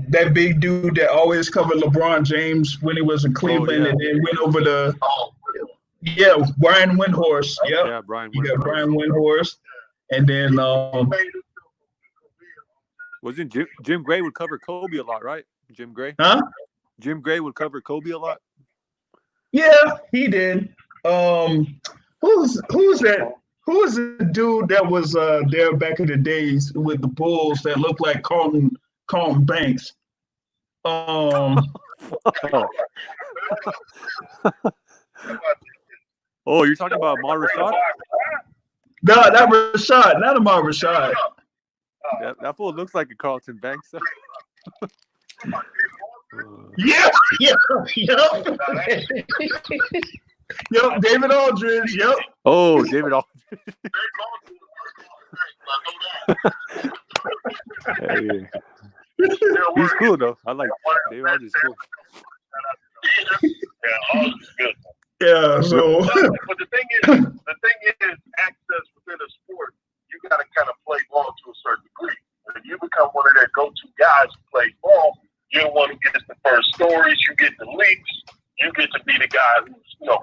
that big dude that always covered LeBron James when he was in Cleveland and then went over to Brian Windhorst. Yep. Yeah, Brian Windhorst. You got Brian Windhorst. And then wasn't Jim Gray would cover Kobe a lot, right? Jim Gray? Huh? Jim Gray would cover Kobe a lot. Yeah, he did. Who's that? Who was the dude that was there back in the days with the Bulls that looked like Carlton Banks? Oh, you're talking about Mar Rashad? No, not Rashad. Not Amar Rashad. That fool looks like a Carlton Banks. Yep. Yep, David Aldridge. Yep. Oh, David Aldridge. Hey. He's cool though. I like David Aldridge. Cool. Yeah, Aldridge is good. Yeah. So, but the thing is, access within a sport, you got to kind of play ball to a certain degree. If you become one of their go-to guys who play ball, you're the one who gets the first stories. You get the leaks. You get to be the guy who's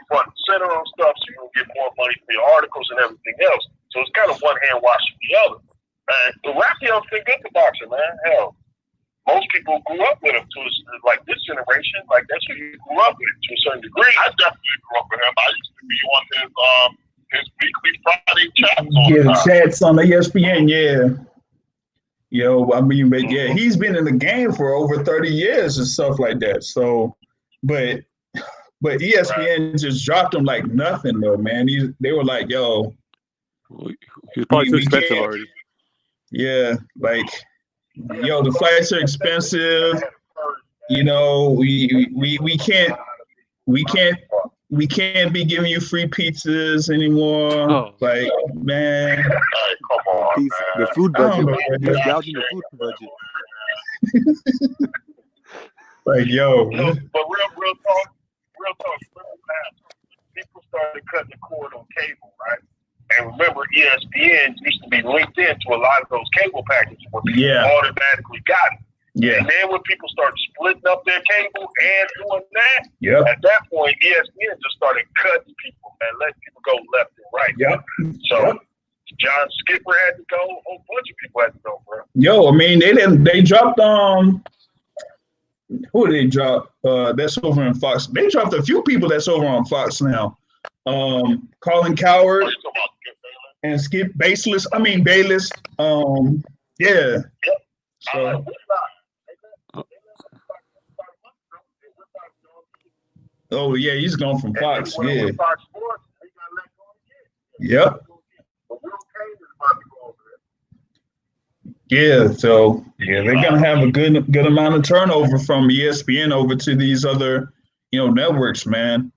front and center on stuff, so you'll get more money for your articles and everything else. So it's kind of one hand washing the other. And the Raphael's been good for boxing, man. Hell, most people grew up with him like this generation. Like that's who you grew up with to a certain degree. I definitely grew up with him. I used to be on his weekly Friday chats. Chats on ESPN. Yeah. I mean, but yeah, he's been in the game for over 30 years and stuff like that. So, but ESPN just dropped him like nothing, though, man. They were like, "Yo, he's probably too expensive already." Yeah, like, the flights are expensive. We can't we can't be giving you free pizzas anymore. Oh. Like, man, Hey, come on, man. The food I don't budget. know, He was man. gouging the food budget. Like, yo, No, but real talk. Remember now, people started cutting the cord on cable, right? And remember, ESPN used to be linked into a lot of those cable packages where people automatically got it. yeah, And then when people started splitting up their cable and doing that, yep, at that point, ESPN just started cutting people and letting people go left and right. yep. So John Skipper had to go. A whole bunch of people had to go, bro. Yo, I mean, they dropped who did they drop? That's over on Fox. They dropped a few people that's over on Fox now. Colin Coward and Skip Bayless. Bayless. Yeah. So, oh yeah, he's gone from Fox. Yeah. Yep. Yeah, so yeah, they're gonna have a good amount of turnover from ESPN over to these other, networks, man.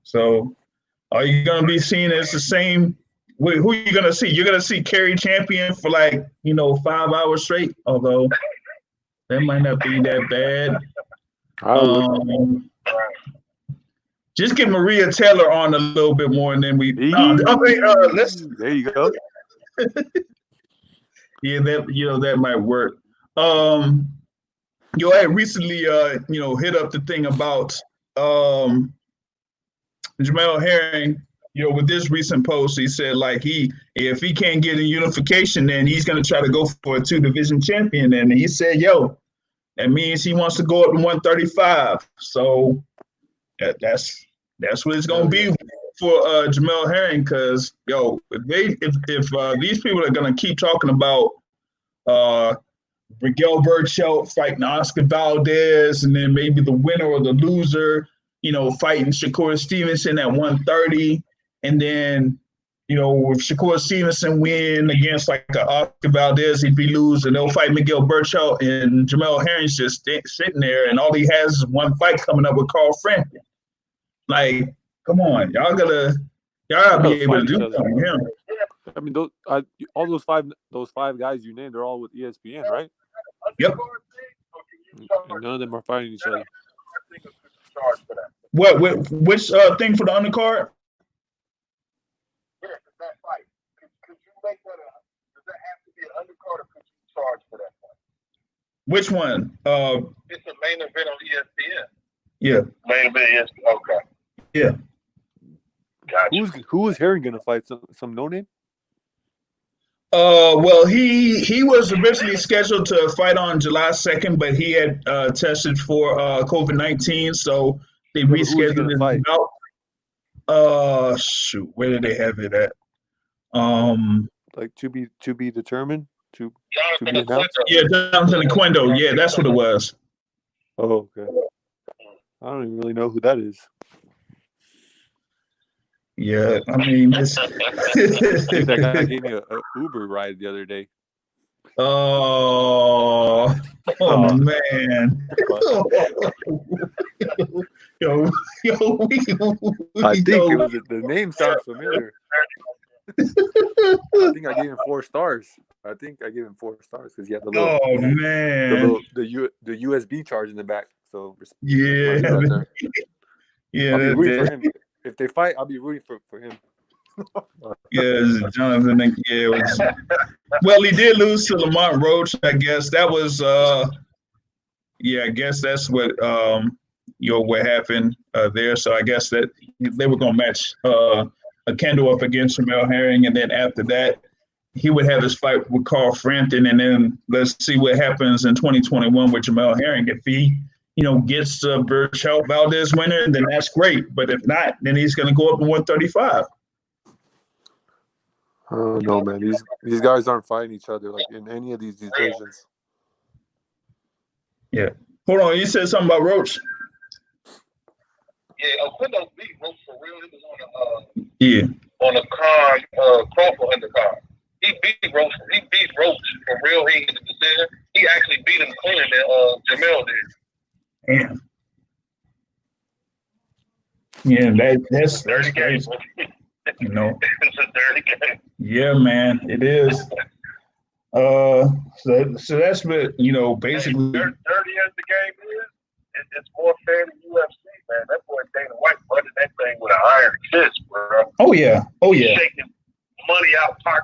So are you gonna be seen as the same? Who are you gonna see? You're gonna see Kerry Champion for 5 hours straight, although that might not be that bad. Just get Maria Taylor on a little bit more, and then let's. There you go. Yeah, that might work. I recently hit up the thing about Jamel Herring. With this recent post, he said if he can't get a unification, then he's gonna try to go for a 2-division champion. And he said, that means he wants to go up to 135. So that's what it's gonna be for Jamel Herring, because if these people are gonna keep talking about Miguel Burchelt fighting Oscar Valdez, and then maybe the winner or the loser, fighting Shakur Stevenson at 130, and then if Shakur Stevenson win against a Oscar Valdez, he'd be losing. They'll fight Miguel Burchelt, and Jamel Herring's just sitting there, and all he has is one fight coming up with Carl Frampton. Come on, y'all gotta be able to do something. Yeah. All those five guys you named are all with ESPN, right? Yep. And none of them are fighting each other. What? Which thing for the undercard? Yeah, that fight. Could you make that does that have to be an undercard, or could you charge for that fight? Which one? It's a main event on ESPN. Yeah. Main event is okay. Yeah. Gotcha. Who is Herring gonna fight? Some no name? Well, he was originally scheduled to fight on July 2nd, but he had tested for COVID-19, so they rescheduled his bout. Shoot, where did they have it at? To be determined. To be Jonathan announced. Yeah, Jonathan Aquendo. Yeah, that's what it was. Oh, okay. I don't even really know who that is. Yeah, it's. I think that guy gave me a Uber ride the other day. Oh man. yo, I think the name sounds familiar. I think I gave him 4 stars. Because he had the little the USB charge in the back. So yeah, yeah. I'll be rooting for him. If they fight, I'll be rooting for him. Yeah, Jonathan. Yeah, well, he did lose to Lamont Roach. I guess that was. I guess that's what what happened there. So I guess that they were gonna match Kendall up against Jamel Herring, and then after that, he would have his fight with Carl Frampton, and then let's see what happens in 2021 with Jamel Herring. If he gets Burchelt Valdez winner, then that's great. But if not, then he's going to go up to 135. Oh no, man! These guys aren't fighting each other in any of these divisions. Yeah. Hold on, you said something about Roach. Yeah, Aquino beat Roach for real. It was on a Crawford undercard. He beat Roach. For real. He hit the decision. He actually beat him cleaner than Jamel did. Damn. Yeah, that's Dirty game. crazy. You know. It's a dirty game. Yeah, man, it is. So that's what basically. Dirty as the game is, it's more fair than UFC, man. That boy Dana White butted that thing with an iron fist, bro. Oh yeah, Shaking money outside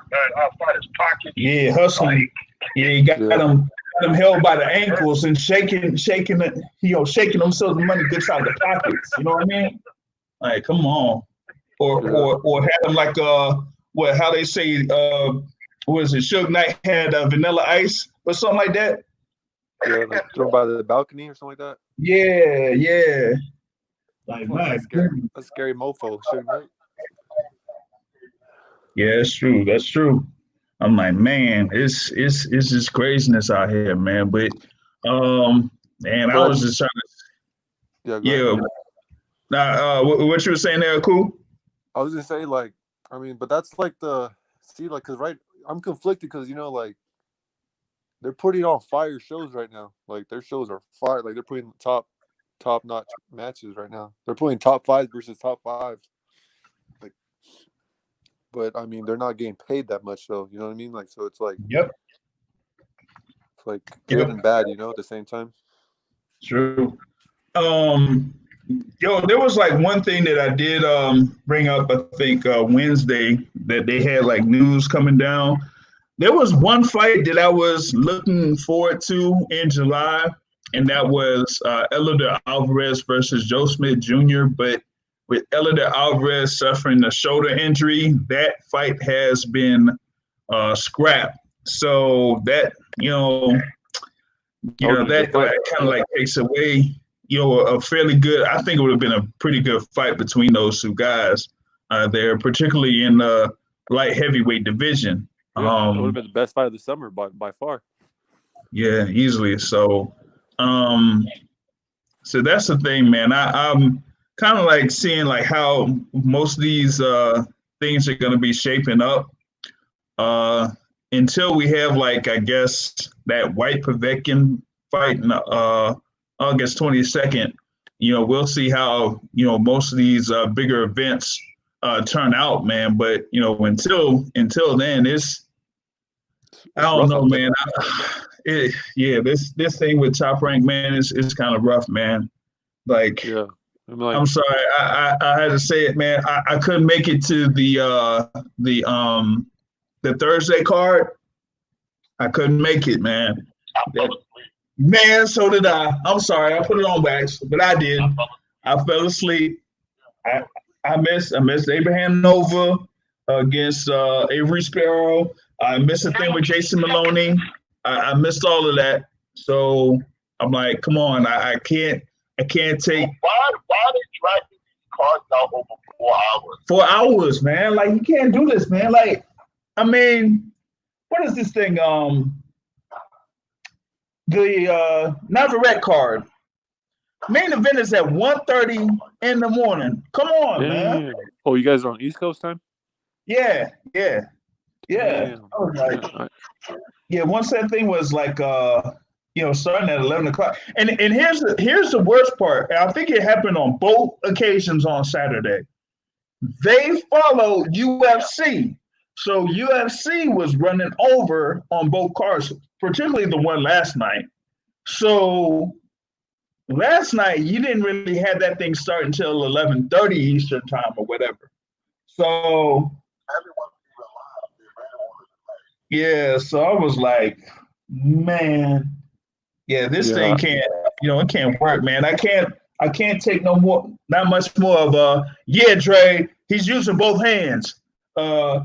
his pocket. Yeah, hustling. Yeah, he got him held by the ankles and shaking it, shaking themselves the money gets out the pockets. You know what I mean? Like, come on. Or had him like how they say what is it? Suge Knight had Vanilla Ice or something like that. Yeah, like thrown by the balcony or something like that. Yeah. Like, that's scary. That's a scary mofo, Suge Knight. Yeah, that's true. I'm like, man, it's just craziness out here, man. But man, I was just trying to. Yeah. Now, what you were saying there, cool? I was gonna say, like, I mean, but that's like because I'm conflicted because like they're putting on fire shows right now. Like their shows are fire. Like they're putting top notch matches right now. They're putting top 5 versus top 5. Like, but I mean, they're not getting paid that much, though. You know what I mean? Like, so it's like, yep, it's like good and bad, at the same time. True. There was like one thing that I did bring up. I think Wednesday that they had like news coming down. There was one fight that I was looking forward to in July, and that was Eleider Alvarez versus Joe Smith Jr. But with Eleider Alvarez suffering a shoulder injury, that fight has been scrapped. So that that kind of like takes away a fairly good. I think it would have been a pretty good fight between those two guys there, particularly in the light heavyweight division. It would have been the best fight of the summer by far. Yeah, easily. So, so that's the thing, man. I'm kind of like seeing like how most of these things are going to be shaping up until we have like, I guess, that White Povetkin fight in August 22nd. We'll see how most of these bigger events turn out, man. But until then, it's I don't know, man. This thing with Top Rank, man, is kind of rough, man. Like, I'm sorry, I had to say it, man. I couldn't make it to the Thursday card. I couldn't make it, man. Man, so did I. I'm sorry, I put it on wax, but I did. I fell asleep. I missed Abraham Nova against Avery Sparrow. I missed a thing with Jason Maloney. I missed all of that. So I'm like, come on, I can't take. Why they dragging these cards out over 4 hours? 4 hours, man. Like, you can't do this, man. Like, I mean, what is this thing? The Navarrete card. Main event is at 1:30 in the morning. Come on, man. Oh, you guys are on East Coast time? Yeah. I was like, once that thing was like starting at 11 o'clock. And here's the worst part. I think it happened on both occasions on Saturday. They followed UFC. So UFC was running over on both cards, particularly the one last night. So last night you didn't really have that thing start until 11:30 Eastern time or whatever. So so I was like, man, this thing can't, it can't work, man. I can't take not much more of Dre, he's using both hands. Or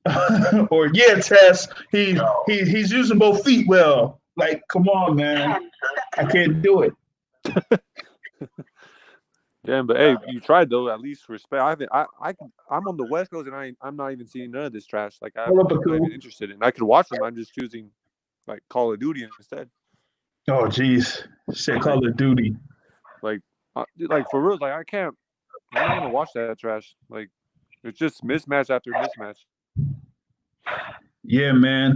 Tess, he's using both feet well. Like, come on, man. I can't do it. Damn, but hey, you tried though. At least respect. I'm on the West Coast, and I'm not even seeing none of this trash. Like, I'm not even interested in. I could watch them. I'm just choosing like Call of Duty instead. Oh, geez, said Call of Duty. Like for real. Like, I'm not gonna watch that trash. Like, it's just mismatch after mismatch. Yeah, man.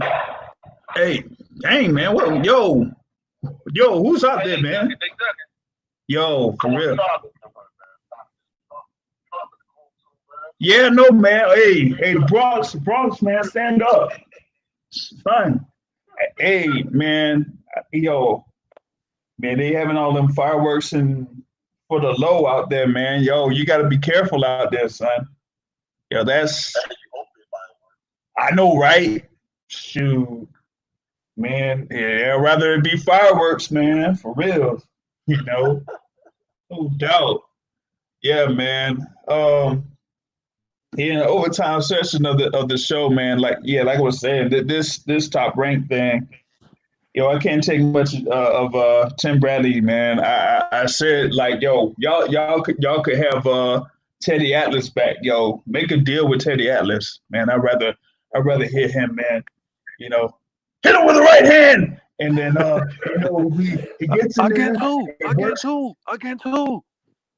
Hey, dang, man. What? Yo, who's out there, man? Yo, for real. Yeah, no, man. Hey, Bronx, man, stand up, son. Hey, man, yo, man, they having all them fireworks and for the low out there, man. Yo, you got to be careful out there, son. Yo, I know, right? Shoot, man. Yeah, I'd rather it be fireworks, man, for real. You know, no doubt. Yeah, man. In the overtime session of the show, man, like I was saying, that this top rank thing, I can't take much of Tim Bradley, man. I said like, yo, y'all could have Teddy Atlas back, yo. Make a deal with Teddy Atlas, man. I'd rather hear him, man. You know, hit him with the right hand, and then he gets in there. Again too.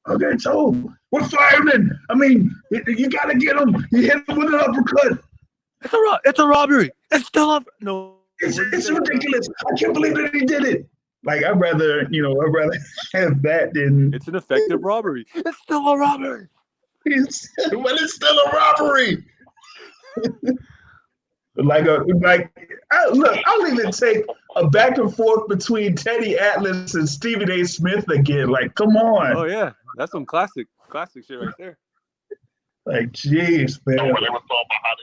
Okay, so we're firing. I mean, you got to get him. You hit him with an uppercut. It's a robbery. It's still up. No, it's ridiculous. I can't believe that he did it. Like I'd rather have that than it's an effective robbery. It's still a robbery. It's still a robbery. I'll even take a back and forth between Teddy Atlas and Stephen A. Smith again. Like, come on. Oh yeah, that's some classic shit right there. Like, jeez, man. They were talking about how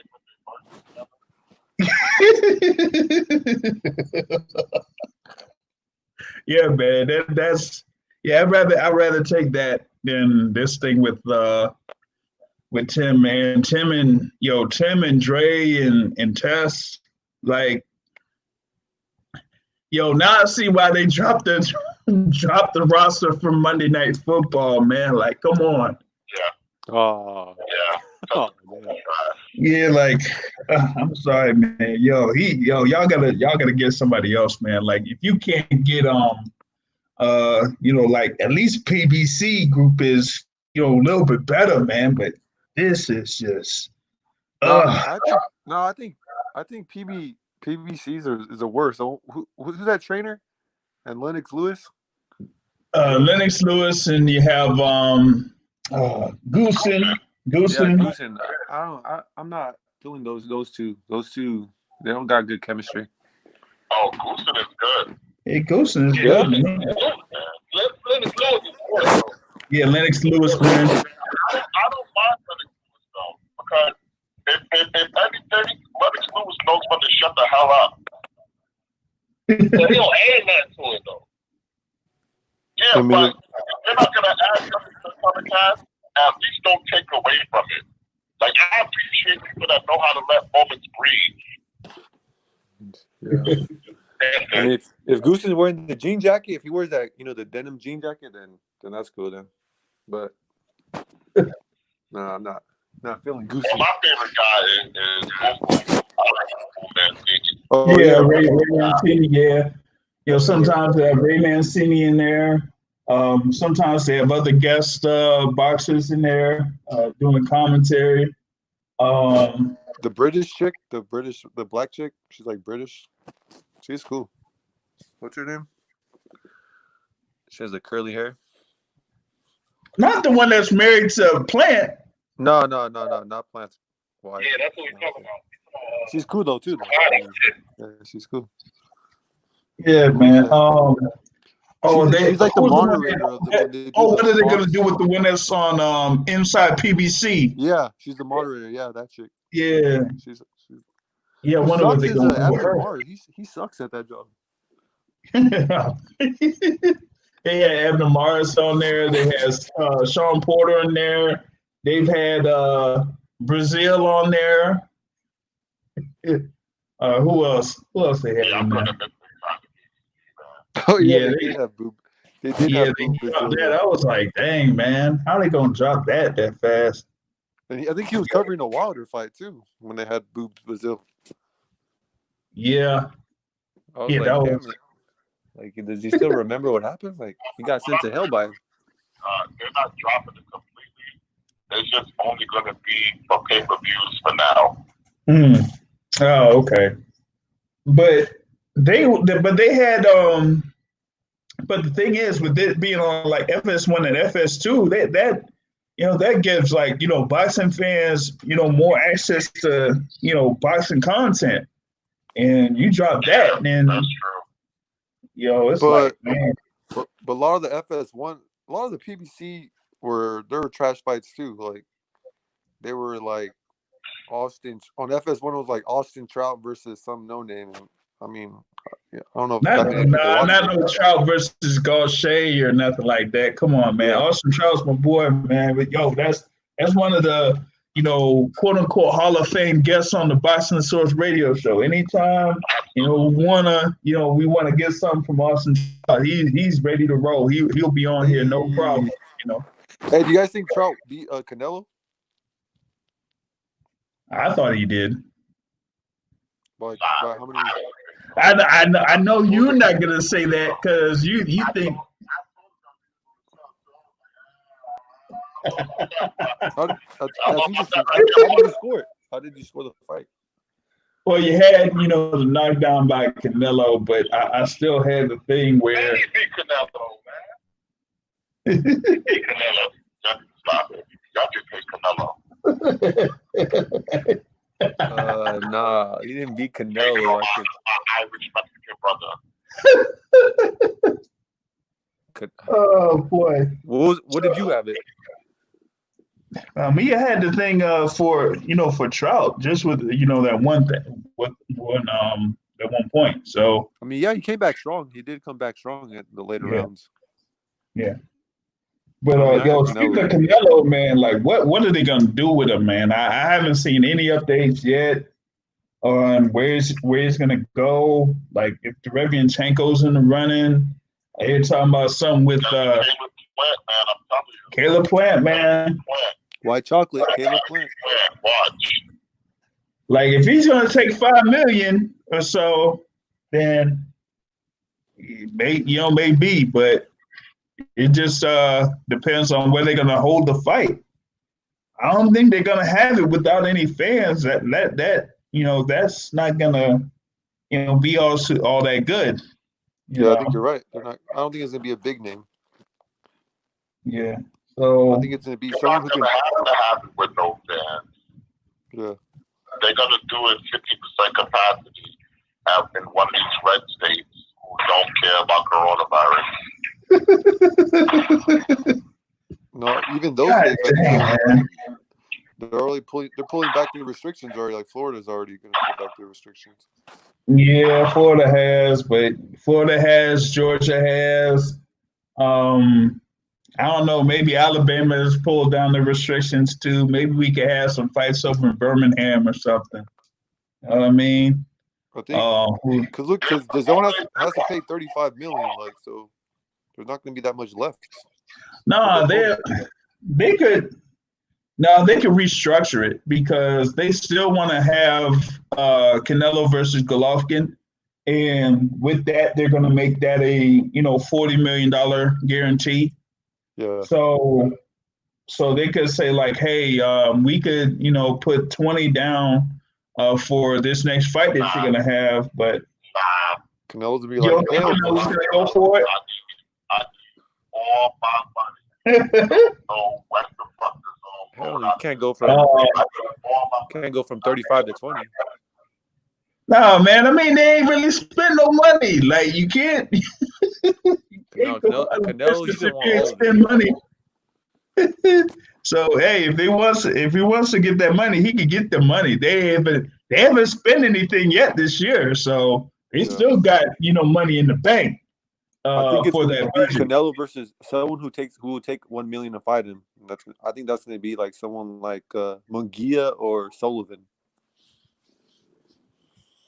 Yeah, man. I'd rather take that than this thing with Tim, man. Tim and Dre and Tess, like, now I see why they dropped the roster from Monday Night Football, man. Like, come on. Yeah. Oh. Yeah. Oh, man. Yeah, like, I'm sorry, man. Y'all gotta get somebody else, man. Like, if you can't get like at least PBC group is a little bit better, man. But this is just. I think PBCs is the worst. So who's that trainer? And Lennox Lewis. Lennox Lewis, and you have Goosen. Yeah, Goosen. I'm not feeling those two. Those two, they don't got good chemistry. Oh, Goosen is good. Hey, Goosen is good, man. Lennox Lewis is good. Yeah, Lennox Lewis, man. I don't mind Lennox Lewis though, because if anything, Lennox Lewis knows when to shut the hell up. So he don't add nothing to it though. Yeah, but they're not gonna add something to the podcast. At least don't take away from it. Like, I appreciate people that know how to let moments breathe. Yeah. And if Goose is wearing the jean jacket, if he wears that, the denim jean jacket, then that's cool then. But no, I'm not feeling Goose. Well, my favorite guy is Mancini. Oh yeah, Ray Mancini. Yeah, sometimes they have Ray Mancini in there. Sometimes they have other guest boxers in there doing commentary. The British chick, the black chick, she's like British. She's cool. What's her name? She has the curly hair. Not the one that's married to Plant. No, not Plant. Why? Yeah, that's what we're talking about. She's cool though too. Yeah, she's cool. Yeah, man. She's like the moderator of the. What are they gonna do with the one that's on Inside PBC? Yeah, she's the moderator. Yeah, that chick. Yeah. She's I wonder what they're gonna do with her. He sucks at that job. They had Abner Morris on there. They had Sean Porter in there. They've had Brazil on there. Who else? Who else they had on there? Oh yeah, they did have boob. They did have boob. That. I was like, dang man, how they gonna drop that fast? And I think he was covering a Wilder fight too when they had boobs Brazil. Yeah. I was like, does he still remember what happened? Like, he got sent to hell by him. They're not dropping it completely. It's just only going to be for pay-per-views for now. Oh, okay. But they had but the thing is, with it being on like FS1 and FS2, that gives like, boxing fans, more access to, boxing content. And you drop that, and That's true. it's But like, man, but a lot of the FS1, a lot of the PBC there were trash fights too. Like they were like Austin on FS1 was like Austin Trout versus some no name. I mean, I don't know if that many people watched not it. no Trout versus Gaucher or nothing like that. Come on, man. Yeah. Austin Trout's my boy, man. But that's one of the, quote unquote Hall of Fame guests on the Boxing Source radio show. Anytime, we wanna get something from Austin Trout, he's ready to roll. He'll be on here, no problem. Hey, do you guys think Trout beat Canelo? I thought he did. By how many? I know you're not gonna say that because you think. How did you score it? How did you score the fight? Well, you had, the knockdown by Canelo, but I still had the thing where. He beat Canelo, man. He beat Canelo. Just stop it. Y'all just hate Canelo. Nah, he didn't beat Canelo. I respect your brother. Oh boy! What did you have it? Me, I had the thing for Trout, just with that one thing, at one point. So I mean, yeah, he came back strong. He did come back strong at the later rounds. Yeah. But speaking of Canelo, man, like what are they gonna do with him, man? I haven't seen any updates yet on where he's gonna go. Like if Derevianchenko's in the running, they're talking about something with Caleb Plant, man. White chocolate, Caleb Plant. Watch. Like if he's gonna take $5 million or so, then maybe, but it just depends on where they're gonna hold the fight. I don't think they're gonna have it without any fans. That's not gonna be all that good. I think you're right. They're not. I don't think it's gonna be a big name. Yeah. So I think it's gonna be someone who can have to happen with no fans. Yeah. They're gonna do it 50% capacity in one of these red states who don't care about coronavirus. No, even those God states, damn, they're pulling back the restrictions already. Like Florida's already gonna pull back the restrictions. yeah, Florida has, Georgia has. I don't know, maybe Alabama has pulled down the restrictions too. Maybe we could have some fights over in Birmingham or something. You know what I mean? I think because the zone has to pay $35 million, like, so there's not going to be that much left. No, they could restructure it because they still want to have Canelo versus Golovkin, and with that, they're going to make that a $40 million guarantee. Yeah. So they could say like, hey, we could put 20 down for this next fight that you're gonna have, but Canelo's gonna be like, hell no. Gonna go for it. I need all my money. So what the fuck is all? Hell, you can't go from 35 to 20. No, man. I mean, they ain't really spend no money. Like you can't. Canelo, he's gonna want spend money. So hey, if he wants to get that money, he can get the money. They haven't spent anything yet this year, so they still got money in the bank. I think it's for gonna that be Canelo versus someone who will take $1 million to fight him. I think that's gonna be like someone like Munguia or Sullivan.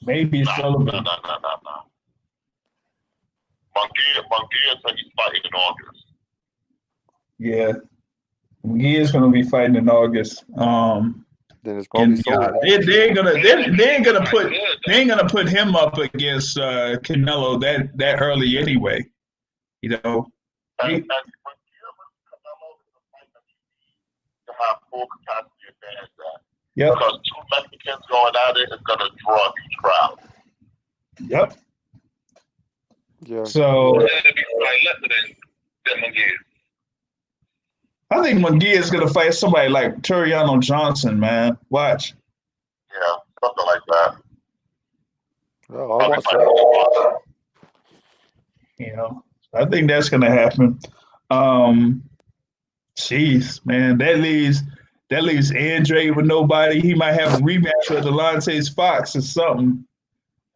Maybe Sullivan. No. Munguia said he's fighting in August. Yeah. He is going to be fighting in August. Then it's probably they ain't gonna put him up against Canelo that early anyway. And Canelo is a fight that you have full capacity advantage at. Yep. Because two Mexicans going at it is going to draw a huge crowd. Yep. Yeah. So. It'll be less than Munguia. I think McGee is gonna fight somebody like Turiano Johnson, man. Watch. Yeah, something like that. Oh, I'll watch that. You know, I think that's gonna happen. Jeez, man, that leaves Andre with nobody. He might have a rematch with Delonte Fox or something.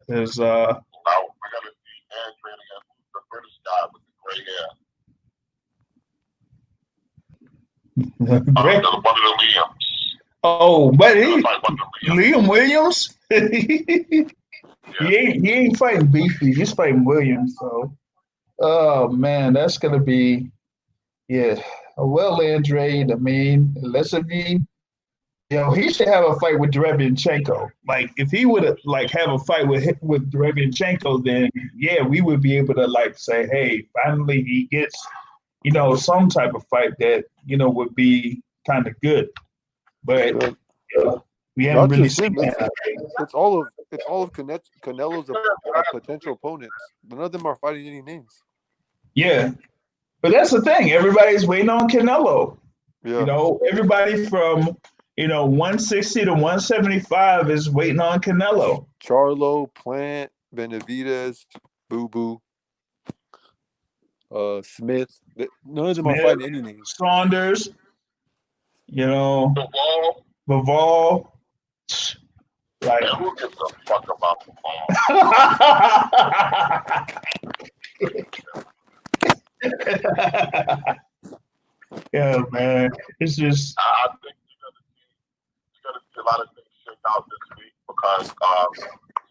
There's Now we're gonna see Andre against the British guy with the gray hair. One of the Liams. Oh, but Liam Williams. He ain't fighting Beefy. He's fighting Williams. So, oh man, that's gonna be Well, Andre, I mean, unless it be, he should have a fight with Derevianchenko. Like, if he would have a fight with Derevianchenko, then we would be able to say, hey, finally he gets, some type of fight that would be kind of good. But we haven't really seen that. It's all of Canelo's potential opponents. None of them are fighting any names. Yeah, but that's the thing. Everybody's waiting on Canelo. Yeah. Everybody from 160 to 175 is waiting on Canelo. Charlo, Plant, Benavidez, Boo Boo, Smith. None of them are fighting any names. Saunders, Bivol. Like, who gives a fuck about Bivol? Yeah, man. It's just. I think you're gonna see a lot of things shake out this week because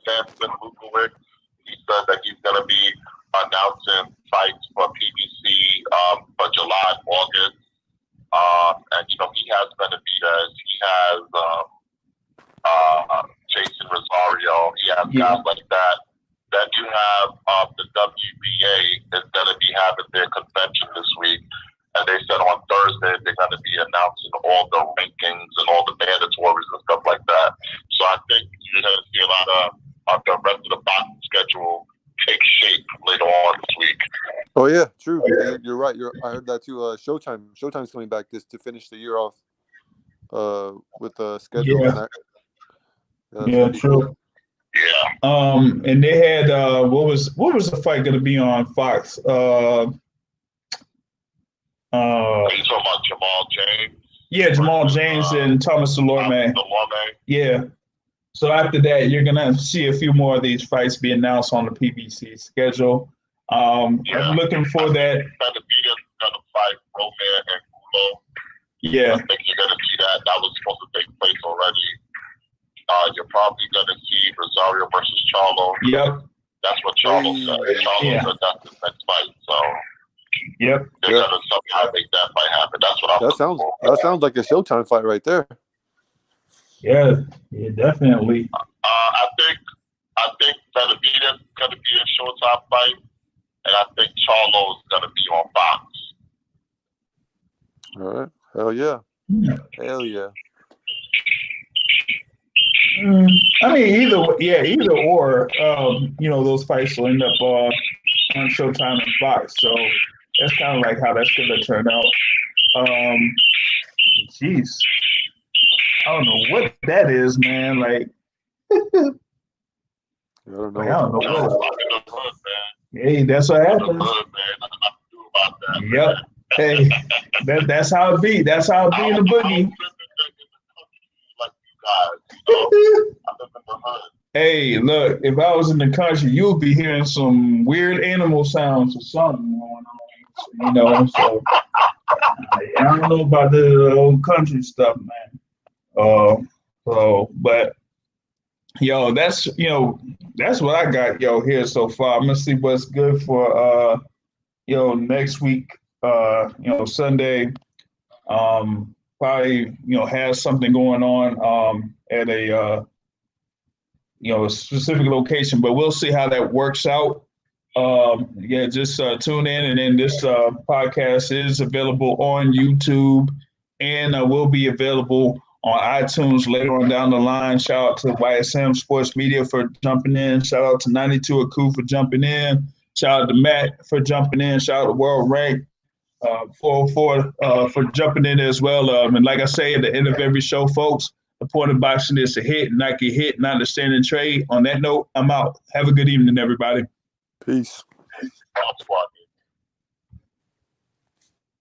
Samson Lukowicz, he said that he's gonna be announcing fights for PBC for July and August. And he has Benavidez, he has Jason Rosario, he has guys like that. Then you have the WBA is gonna be having their convention this week. And they said on Thursday they're going to be announcing all the rankings and all the mandatories and stuff like that. So I think you're going to see a lot of the rest of the boxing schedule take shape later on this week. Oh yeah, true. You're right. I heard that too. Showtime's coming back to finish the year off with the schedule. Yeah, true. Cool. Yeah. And they had what was the fight going to be on Fox? Are you talking about Jamal James? Yeah, Jamal James and Thomas Delorme. Yeah. So after that, you're gonna see a few more of these fights be announced on the PBC schedule. I'm looking for that. Benavidez is gonna fight Roman and Gulo. Yeah. I think you're gonna see that. That was supposed to take place already. You're probably gonna see Rosario versus Charlo. Yep. That's what Charlo said. Charlo said that's the next fight. So. Yep. They're gonna somehow make that fight happen. That's what That sounds like a Showtime fight right there. Yeah, definitely. I think Benavidez is gonna be a Showtime fight, and I think Charlo is gonna be on Fox. All right. Hell yeah. Hell yeah. I mean, either or. Those fights will end up on Showtime and Fox. So that's kind of like how that's going to turn out. Jeez, I don't know what that is, man. Like, I don't know. I don't know. I'm in the hood, man. Hey, that's what happens. I'm in the hood, man. Nothing to do about that. Yep. Hey, that's how it be. That's how it be in the boogie. Like you guys, I live in the hood. Hey, look, if I was in the country, you would be hearing some weird animal sounds or something going on. So I don't know about the old country stuff, man. But that's what I got, here so far. I'm gonna see what's good for next week. Sunday. Probably has something going on at a a specific location, but we'll see how that works out. Just tune in, and then this podcast is available on YouTube and will be available on iTunes later on down the line. Shout out to YSM Sports Media for jumping in. Shout out to 92 Aku for jumping in. Shout out to Matt for jumping in. Shout out to World Rank for jumping in as well. And like I say at the end of every show, folks, the point of boxing is to hit, not get hit, not understand and trade. On that note, I'm out. Have a good evening, everybody. Peace. Squad.